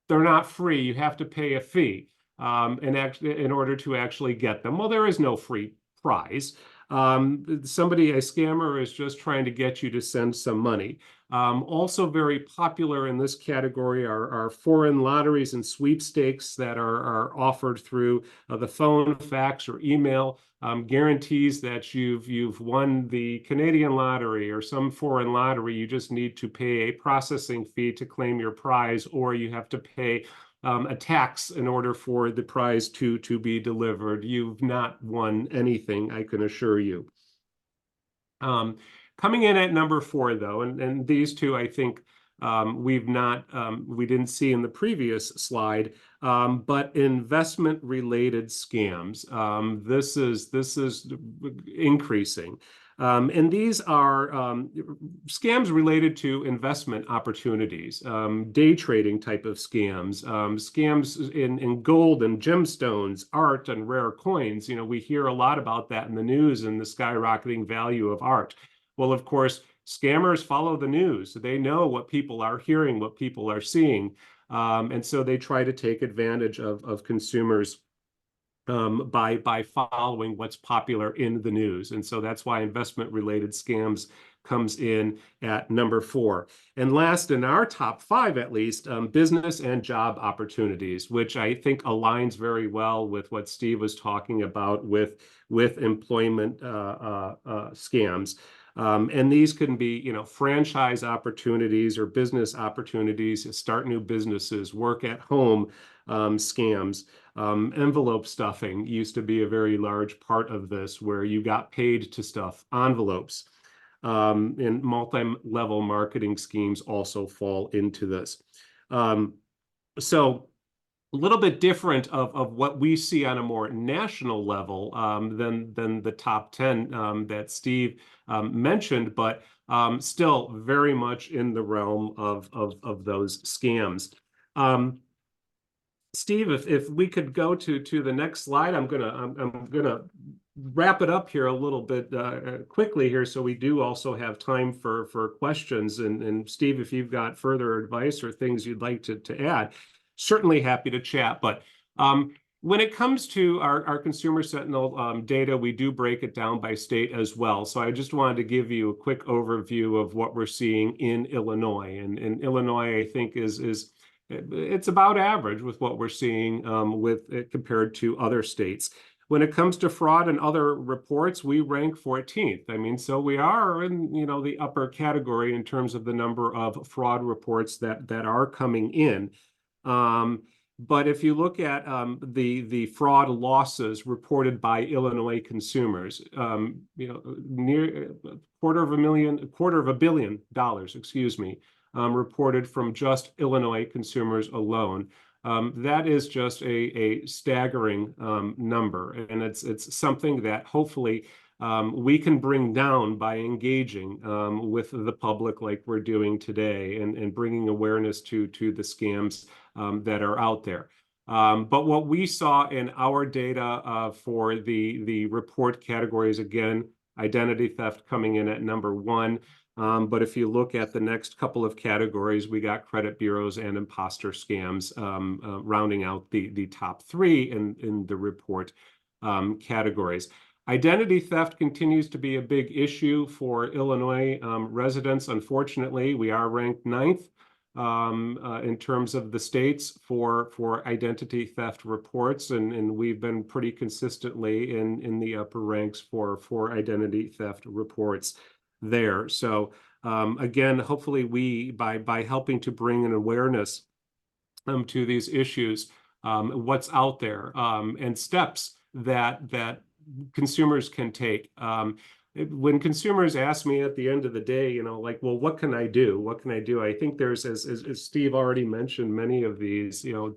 they're not free. You have to pay a fee in order to actually get them. Well, there is no free prize. A scammer is just trying to get you to send some money. Also very popular in this category are foreign lotteries and sweepstakes that are offered through the phone, fax, or email. Guarantees that you've won the Canadian lottery or some foreign lottery. You just need to pay a processing fee to claim your prize, or you have to pay a tax in order for the prize to be delivered. You've not won anything, I can assure you. Coming in at number 4, though, and these two I think we didn't see in the previous slide, but investment-related scams. This is increasing. And these are scams related to investment opportunities, day trading type of scams, scams in gold and gemstones, art and rare coins. You know, we hear a lot about that in the news and the skyrocketing value of art. Well, of course, scammers follow the news. They know what people are hearing, what people are seeing. And so they try to take advantage of consumers by following what's popular in the news. And so that's why investment-related scams comes in at number 4. And last, in our top 5 at least, business and job opportunities, which I think aligns very well with what Steve was talking about with employment scams. And these can be, you know, franchise opportunities or business opportunities, start new businesses, work at home scams. Envelope stuffing used to be a very large part of this, where you got paid to stuff envelopes. And multi-level marketing schemes also fall into this. So a little bit different of what we see on a more national level than the top 10 that Steve mentioned, but still very much in the realm of those scams. Steve, if we could go to the next slide, I'm gonna wrap it up here a little bit quickly here, so we do also have time for questions. And Steve, if you've got further advice or things you'd like to add, certainly happy to chat. But when it comes to our Consumer Sentinel data, we do break it down by state as well. So I just wanted to give you a quick overview of what we're seeing in Illinois. And Illinois, I think, it's about average with what we're seeing compared to other states. When it comes to fraud and other reports, we rank 14th. I mean, so we are in, you know, the upper category in terms of the number of fraud reports that are coming in. But if you look at the fraud losses reported by Illinois consumers, you know, near $250 million, excuse me, reported from just Illinois consumers alone. That is just a staggering number, and it's something that hopefully we can bring down by engaging with the public like we're doing today, and bringing awareness to the scams that are out there. But what we saw in our data for the report categories, again, identity theft coming in at number 1. But if you look at the next couple of categories, we got credit bureaus and imposter scams rounding out the top 3 in the report categories. Identity theft continues to be a big issue for Illinois residents. Unfortunately, we are ranked 9th in terms of the states for identity theft reports, and we've been pretty consistently in the upper ranks for identity theft reports there. So again, hopefully we, by helping to bring an awareness to these issues, what's out there, and steps that consumers can take. When consumers ask me at the end of the day, you know, like, well, what can I do? What can I do? I think there's, as Steve already mentioned, many of these, you know,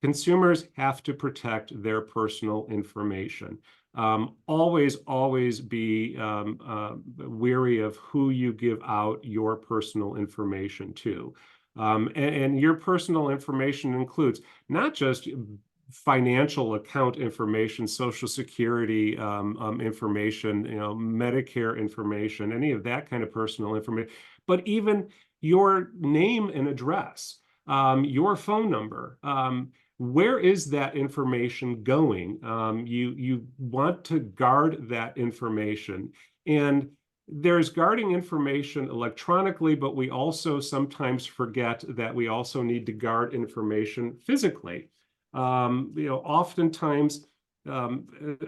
consumers have to protect their personal information. Always be wary of who you give out your personal information to. And your personal information includes not just financial account information, Social Security information, you know, Medicare information, any of that kind of personal information, but even your name and address, your phone number. where is that information going? You want to guard that information. And there's guarding information electronically, but we also sometimes forget that we also need to guard information physically. Oftentimes,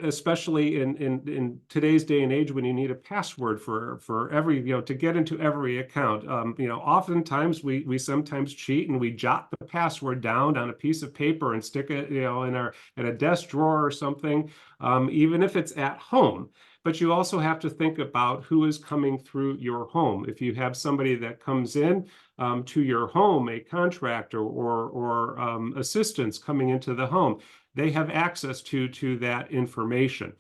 especially in today's day and age, when you need a password for every, to get into every account, oftentimes we sometimes cheat and we jot the password down on a piece of paper and stick it, in a desk drawer or something, even if it's at home. But you also have to think about who is coming through your home. If you have somebody that comes in to your home, a contractor or assistants coming into the home, they have access to that information.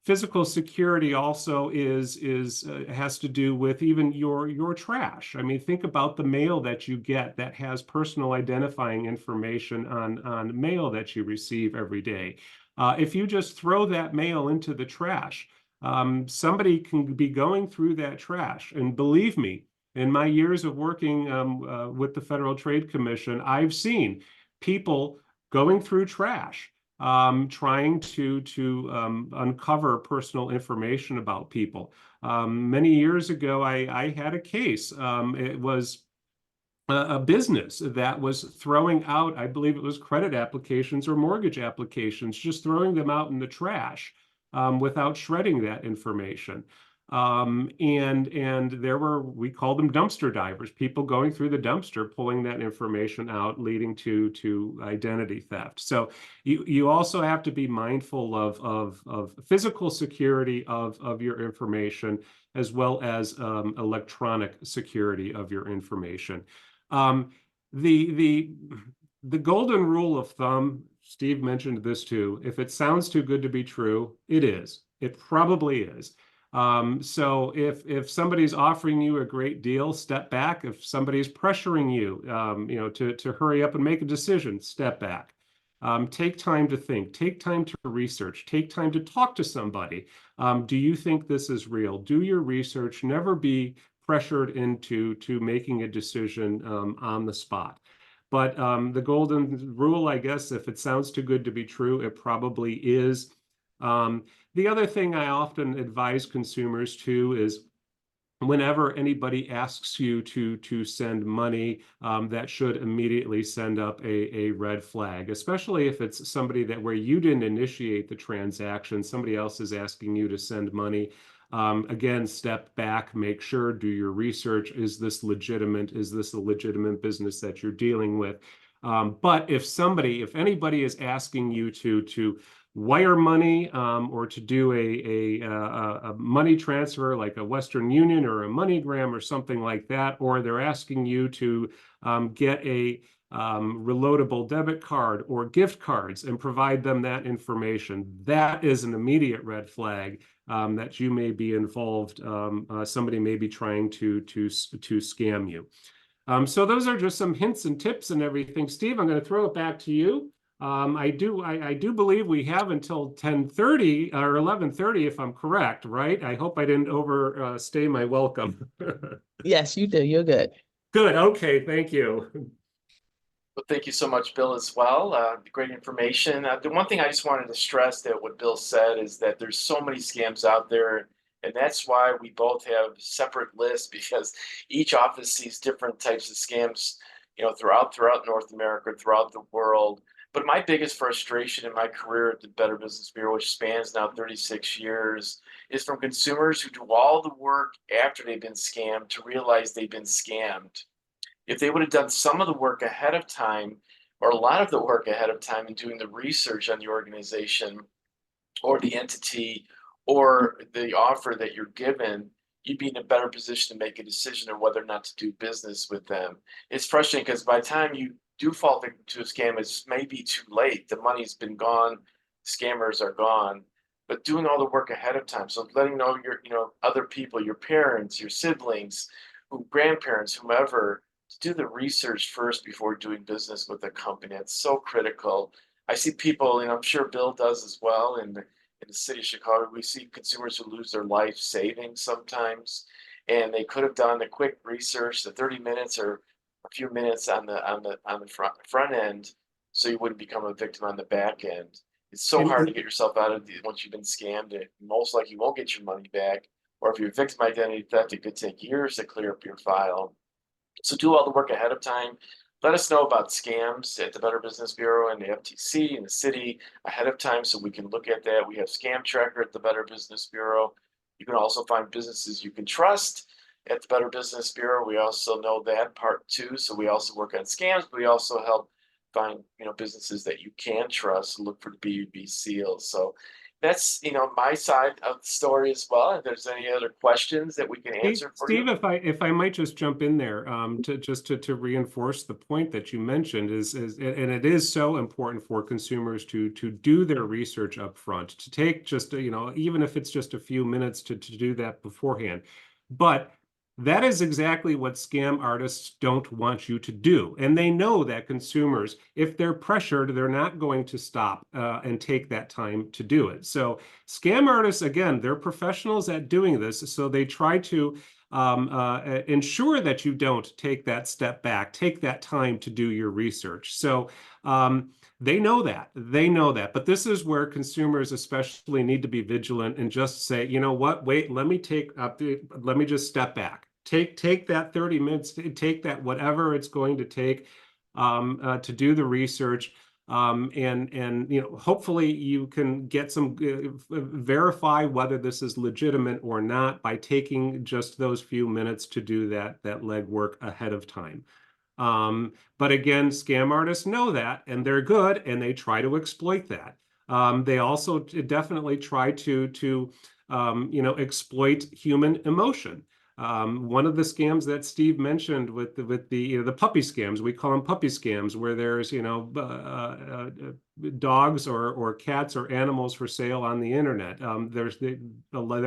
Physical security also has to do with even your trash. I mean, think about the mail that you get that has personal identifying information on mail that you receive every day. If you just throw that mail into the trash, somebody can be going through that trash. And believe me, in my years of working with the Federal Trade Commission, I've seen people going through trash, trying to uncover personal information about people. Many years ago, I had a case. It was a business that was throwing out, I believe it was credit applications or mortgage applications, just throwing them out in the trash without shredding that information. And there were, we call them dumpster divers, people going through the dumpster, pulling that information out, leading to identity theft. So you also have to be mindful of physical security of your information, as well as electronic security of your information. The golden rule of thumb, Steve mentioned this too, if it sounds too good to be true, it is. It probably is. So if somebody's offering you a great deal, step back. If somebody's pressuring you, to hurry up and make a decision, step back. Take time to think, take time to research, take time to talk to somebody. Do you think this is real? Do your research, never be pressured into making a decision on the spot. But the golden rule, I guess, if it sounds too good to be true, it probably is. The other thing I often advise consumers to is whenever anybody asks you to send money, that should immediately send up a red flag, especially if it's somebody where you didn't initiate the transaction, somebody else is asking you to send money. Again, step back, make sure, do your research. Is this legitimate? Is this a legitimate business that you're dealing with? But if anybody is asking you to wire money or to do a money transfer like a Western Union or a MoneyGram or something like that, or they're asking you to get a reloadable debit card or gift cards and provide them that information, that is an immediate red flag that you may be involved. Somebody may be trying to scam you. So those are just some hints and tips and everything. Steve, I'm going to throw it back to you. I do believe we have until 10:30 or 11:30, if I'm correct, right? I hope I didn't overstay my welcome. Yes, you do. You're good. Good. Okay. Thank you. Well, thank you so much, Bill, as well. Great information. The one thing I just wanted to stress that what Bill said is that there's so many scams out there, and that's why we both have separate lists, because each office sees different types of scams, throughout North America, throughout the world. But my biggest frustration in my career at the Better Business Bureau, which spans now 36 years, is from consumers who do all the work after they've been scammed to realize they've been scammed. If they would have done some of the work ahead of time, or a lot of the work ahead of time, in doing the research on the organization or the entity or the offer that you're given, you'd be in a better position to make a decision on whether or not to do business with them. It's frustrating because by the time you do fall victim to a scam, it's maybe too late. The money's been gone, scammers are gone. But doing all the work ahead of time, so letting know your, other people, your parents, your siblings, grandparents, whomever, to do the research first before doing business with a company. It's so critical. I see people, and I'm sure Bill does as well, in the city of Chicago, we see consumers who lose their life savings sometimes, and they could have done a quick research, the 30 minutes or a few minutes on the front end, so you wouldn't become a victim on the back end. It's so hard to get yourself out of the, once you've been scammed. It most likely you won't get your money back. Or if you're victim identity theft, it could take years to clear up your file. So do all the work ahead of time. Let us know about scams at the Better Business Bureau and the FTC and the city ahead of time so we can look at that. We have Scam Tracker at the Better Business Bureau. You can also find businesses you can trust at the Better Business Bureau. We also know that part too. So we also work on scams, but we also help find, businesses that you can trust, look for the BUB seals. So that's, my side of the story as well. If there's any other questions that we can answer for Steve, you. if I might just jump in there, to reinforce the point that you mentioned is and it is so important for consumers to do their research up front, to take just, even if it's just a few minutes to do that beforehand. But that is exactly what scam artists don't want you to do. And they know that consumers, if they're pressured, they're not going to stop and take that time to do it. So scam artists, again, they're professionals at doing this. So they try to ensure that you don't take that step back, take that time to do your research. So they know that. But this is where consumers especially need to be vigilant and just say, you know what, wait, let me just step back. Take that 30 minutes, take that whatever it's going to take to do the research. And hopefully you can get verify whether this is legitimate or not by taking just those few minutes to do that legwork ahead of time. But again, scam artists know that, and they're good, and they try to exploit that. They also definitely try to exploit human emotion. One of the scams that Steve mentioned with the puppy scams, we call them puppy scams, where there's dogs or cats or animals for sale on the internet. There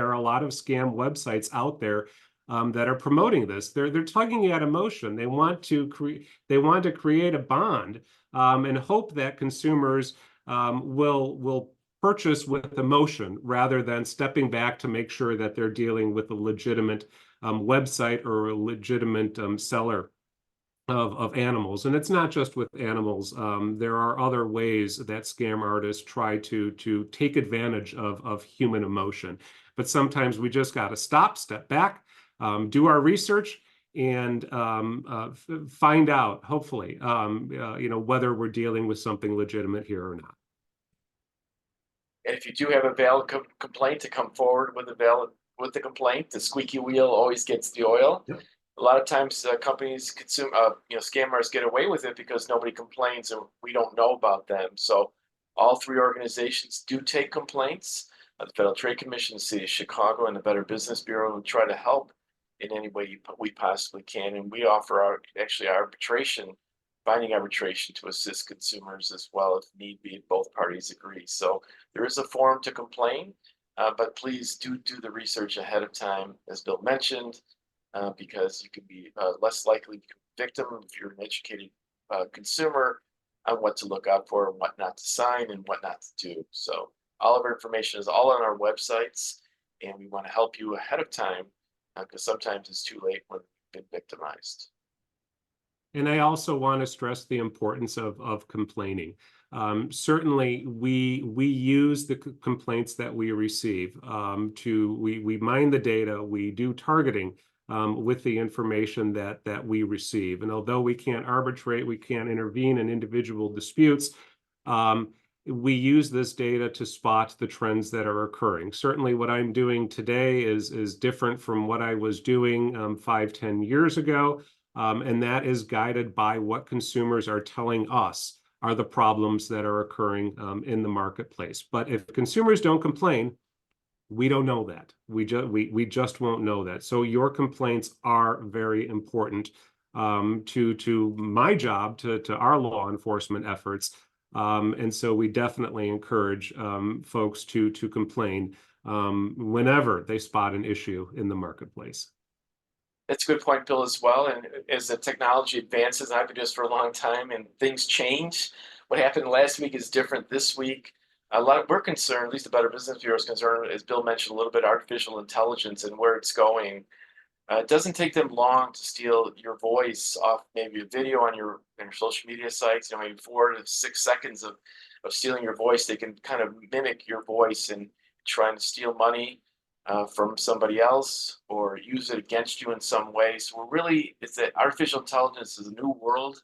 are a lot of scam websites out there that are promoting this. They're tugging at emotion. They want to create a bond and hope that consumers will purchase with emotion rather than stepping back to make sure that they're dealing with a legitimate website or a legitimate seller of animals. And it's not just with animals. There are other ways that scam artists try to take advantage of human emotion. But sometimes we just got to step back, do our research, and find out, hopefully, whether we're dealing with something legitimate here or not. And if you do have a valid complaint, to come forward with the complaint. The squeaky wheel always gets the oil. Yep. A lot of times companies scammers get away with it because nobody complains and we don't know about them. So all three organizations do take complaints. The Federal Trade Commission, the City of Chicago, and the Better Business Bureau will try to help in any way we possibly can. And we offer binding arbitration to assist consumers as well if need be, if both parties agree. So there is a forum to complain, but please do the research ahead of time, as Bill mentioned, because you can be less likely to become a victim if you're an educated consumer on what to look out for and what not to sign and what not to do. So all of our information is all on our websites, and we want to help you ahead of time because sometimes it's too late when you've been victimized. And I also want to stress the importance of complaining. Certainly, we use the complaints that we receive we mine the data, we do targeting with the information that we receive. And although we can't arbitrate, we can't intervene in individual disputes, we use this data to spot the trends that are occurring. Certainly what I'm doing today is different from what I was doing 5-10 years ago. And that is guided by what consumers are telling us are the problems that are occurring in the marketplace. But if consumers don't complain, we don't know that. We just won't know that. So your complaints are very important to my job, to our law enforcement efforts. And so we definitely encourage folks to complain whenever they spot an issue in the marketplace. That's a good point, Bill, as well. And as the technology advances, I've been doing this for a long time and things change. What happened last week is different this week. We're concerned, at least the Better Business Bureau is concerned, as Bill mentioned a little bit, artificial intelligence and where it's going. It doesn't take them long to steal your voice off maybe a video on your social media sites. Maybe 4 to 6 seconds of stealing your voice. They can kind of mimic your voice and trying to steal money from somebody else or use it against you in some way. So it's that artificial intelligence is a new world,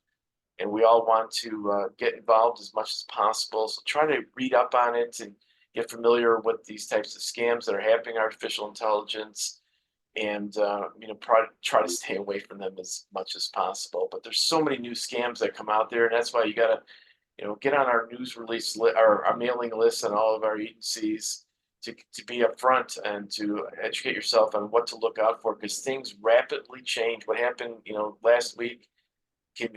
and we all want to get involved as much as possible. So try to read up on it and get familiar with these types of scams that are happening, artificial intelligence, and try to stay away from them as much as possible. But there's so many new scams that come out there, and that's why you got to get on our news release our mailing list on all of our agencies to be upfront and to educate yourself on what to look out for, because things rapidly change. What happened last week can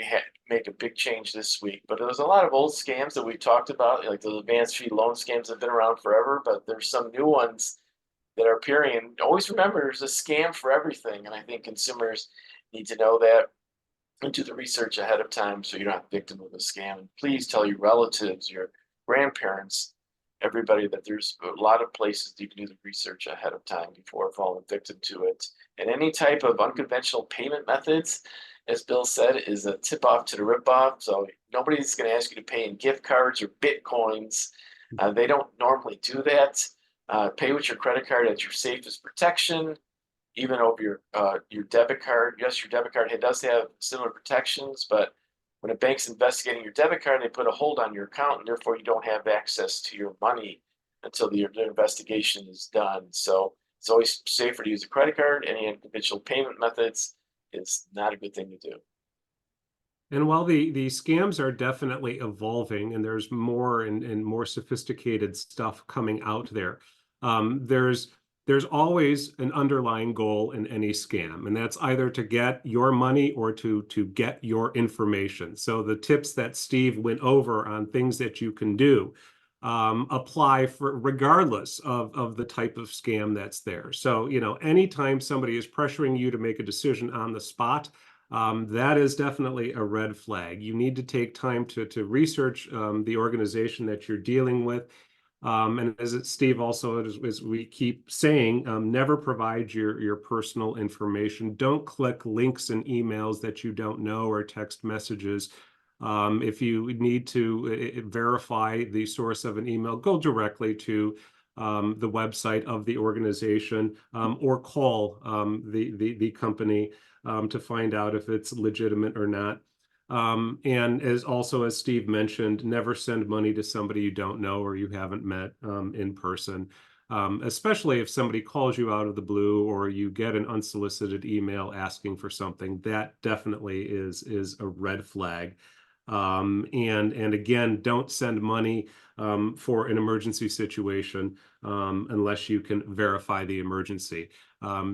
make a big change this week. But there's a lot of old scams that we talked about, like the advance fee loan scams have been around forever, but there's some new ones that are appearing. And always remember, there's a scam for everything. And I think consumers need to know that and do the research ahead of time so you're not a victim of a scam. And please tell your relatives, your grandparents, everybody that there's a lot of places you can do the research ahead of time before falling victim to it. And any type of unconventional payment methods, as Bill said, is a tip off to the rip off. So nobody's going to ask you to pay in gift cards or Bitcoins. They don't normally do that. Pay with your credit card as your safest protection, even over your debit card. Yes, your debit card does have similar protections, but when a bank's investigating your debit card, they put a hold on your account, and therefore you don't have access to your money until the investigation is done. So it's always safer to use a credit card. Any unconventional payment methods is not a good thing to do. And while the scams are definitely evolving, and there's more and more sophisticated stuff coming out there, there's always an underlying goal in any scam, and that's either to get your money or to get your information. So the tips that Steve went over on things that you can do apply for regardless of the type of scam that's there. So anytime somebody is pressuring you to make a decision on the spot, that is definitely a red flag. You need to take time to research the organization that you're dealing with. And as Steve also, as we keep saying, never provide your personal information. Don't click links and emails that you don't know or text messages. If you need to verify the source of an email, go directly to the website of the organization or call the company to find out if it's legitimate or not. And as Steve mentioned, never send money to somebody you don't know or you haven't met in person, especially if somebody calls you out of the blue or you get an unsolicited email asking for something. That definitely is a red flag. And again, don't send money for an emergency situation unless you can verify the emergency.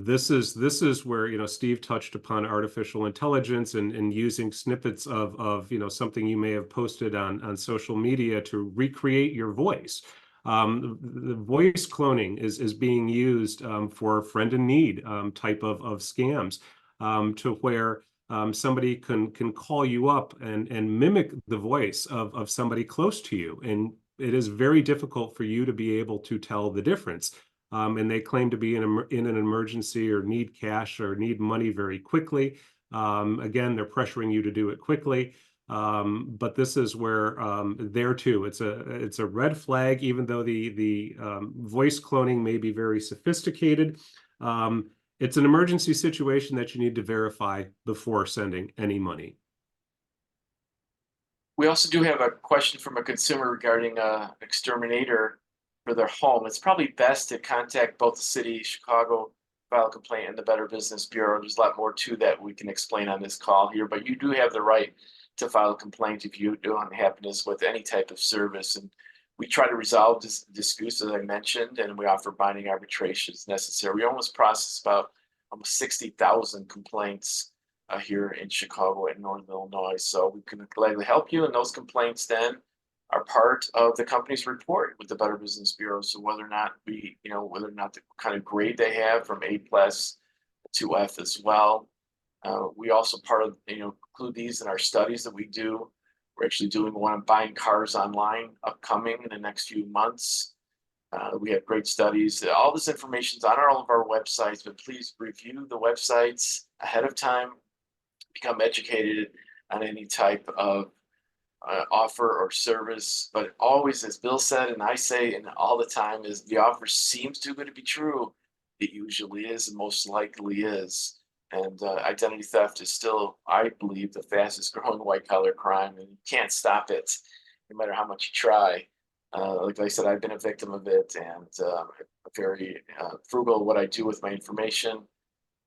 This is where Steve touched upon artificial intelligence and using snippets of something you may have posted on social media to recreate your voice. The voice cloning is being used for friend in need type of scams to where somebody can call you up and mimic the voice of somebody close to you, and it is very difficult for you to be able to tell the difference. And they claim to be in an emergency or need cash or need money very quickly. Again, they're pressuring you to do it quickly. But this is where there too, it's a red flag, even though the voice cloning may be very sophisticated. It's an emergency situation that you need to verify before sending any money. We also do have a question from a consumer regarding an exterminator for their home. It's probably best to contact both the city, Chicago, file a complaint, and the Better Business Bureau. There's a lot more to that we can explain on this call here, but you do have the right to file a complaint if you do unhappiness with any type of service. And we try to resolve disputes, as I mentioned, and we offer binding arbitration as necessary. We almost process about almost 60,000 complaints here in Chicago and Northern Illinois. So we can gladly help you, and those complaints then are part of the company's report with the Better Business Bureau. So whether or not whether or not the kind of grade they have from A+ to F as well. We also include these in our studies that we do. We're actually doing one on buying cars online upcoming in the next few months. We have great studies. All this information is on all of our websites, but please review the websites ahead of time. Become educated on any type of offer or service. But always, as Bill said, and I say, and all the time, is the offer seems too good to be true. It usually is, and most likely is. And identity theft is still, I believe, the fastest growing white collar crime, and you can't stop it, no matter how much you try. Like I said, I've been a victim of it, and I'm very frugal of what I do with my information.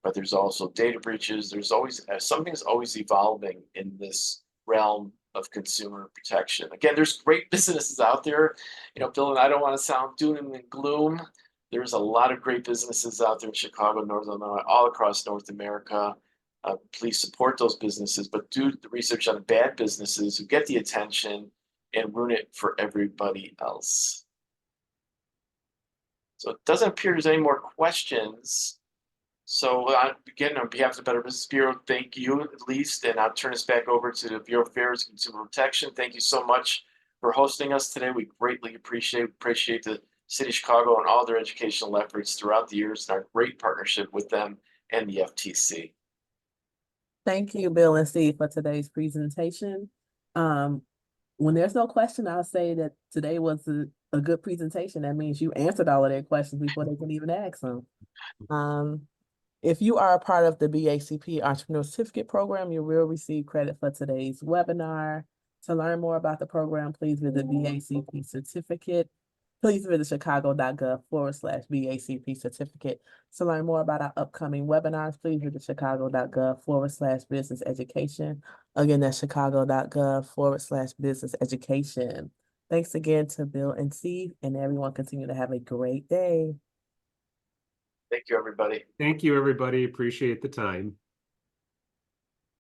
But there's also data breaches. There's always something's always evolving in this realm of consumer protection. Again, there's great businesses out there. You know, Bill and I don't want to sound doom and gloom. There's a lot of great businesses out there in Chicago, North Illinois, all across North America. Please support those businesses, but do the research on bad businesses who get the attention and ruin it for everybody else. So it doesn't appear there's any more questions. So again, on behalf of the Better Business Bureau, thank you at least, and I'll turn this back over to the Bureau of Affairs and Consumer Protection. Thank you so much for hosting us today. We greatly appreciate the City of Chicago and all their educational efforts throughout the years and our great partnership with them and the FTC. Thank you, Bill and Steve, for today's presentation. When there's no question, I'll say that today was a good presentation. That means you answered all of their questions before they can even ask them. If you are a part of the BACP Entrepreneur Certificate Program, you will receive credit for today's webinar. To learn more about the program, please visit BACP Certificate. Please visit chicago.gov/BACP Certificate. To learn more about our upcoming webinars, please visit chicago.gov/business education. Again, that's chicago.gov/business education. Thanks again to Bill and Steve, and everyone continue to have a great day. Thank you, everybody. Thank you, everybody. Appreciate the time.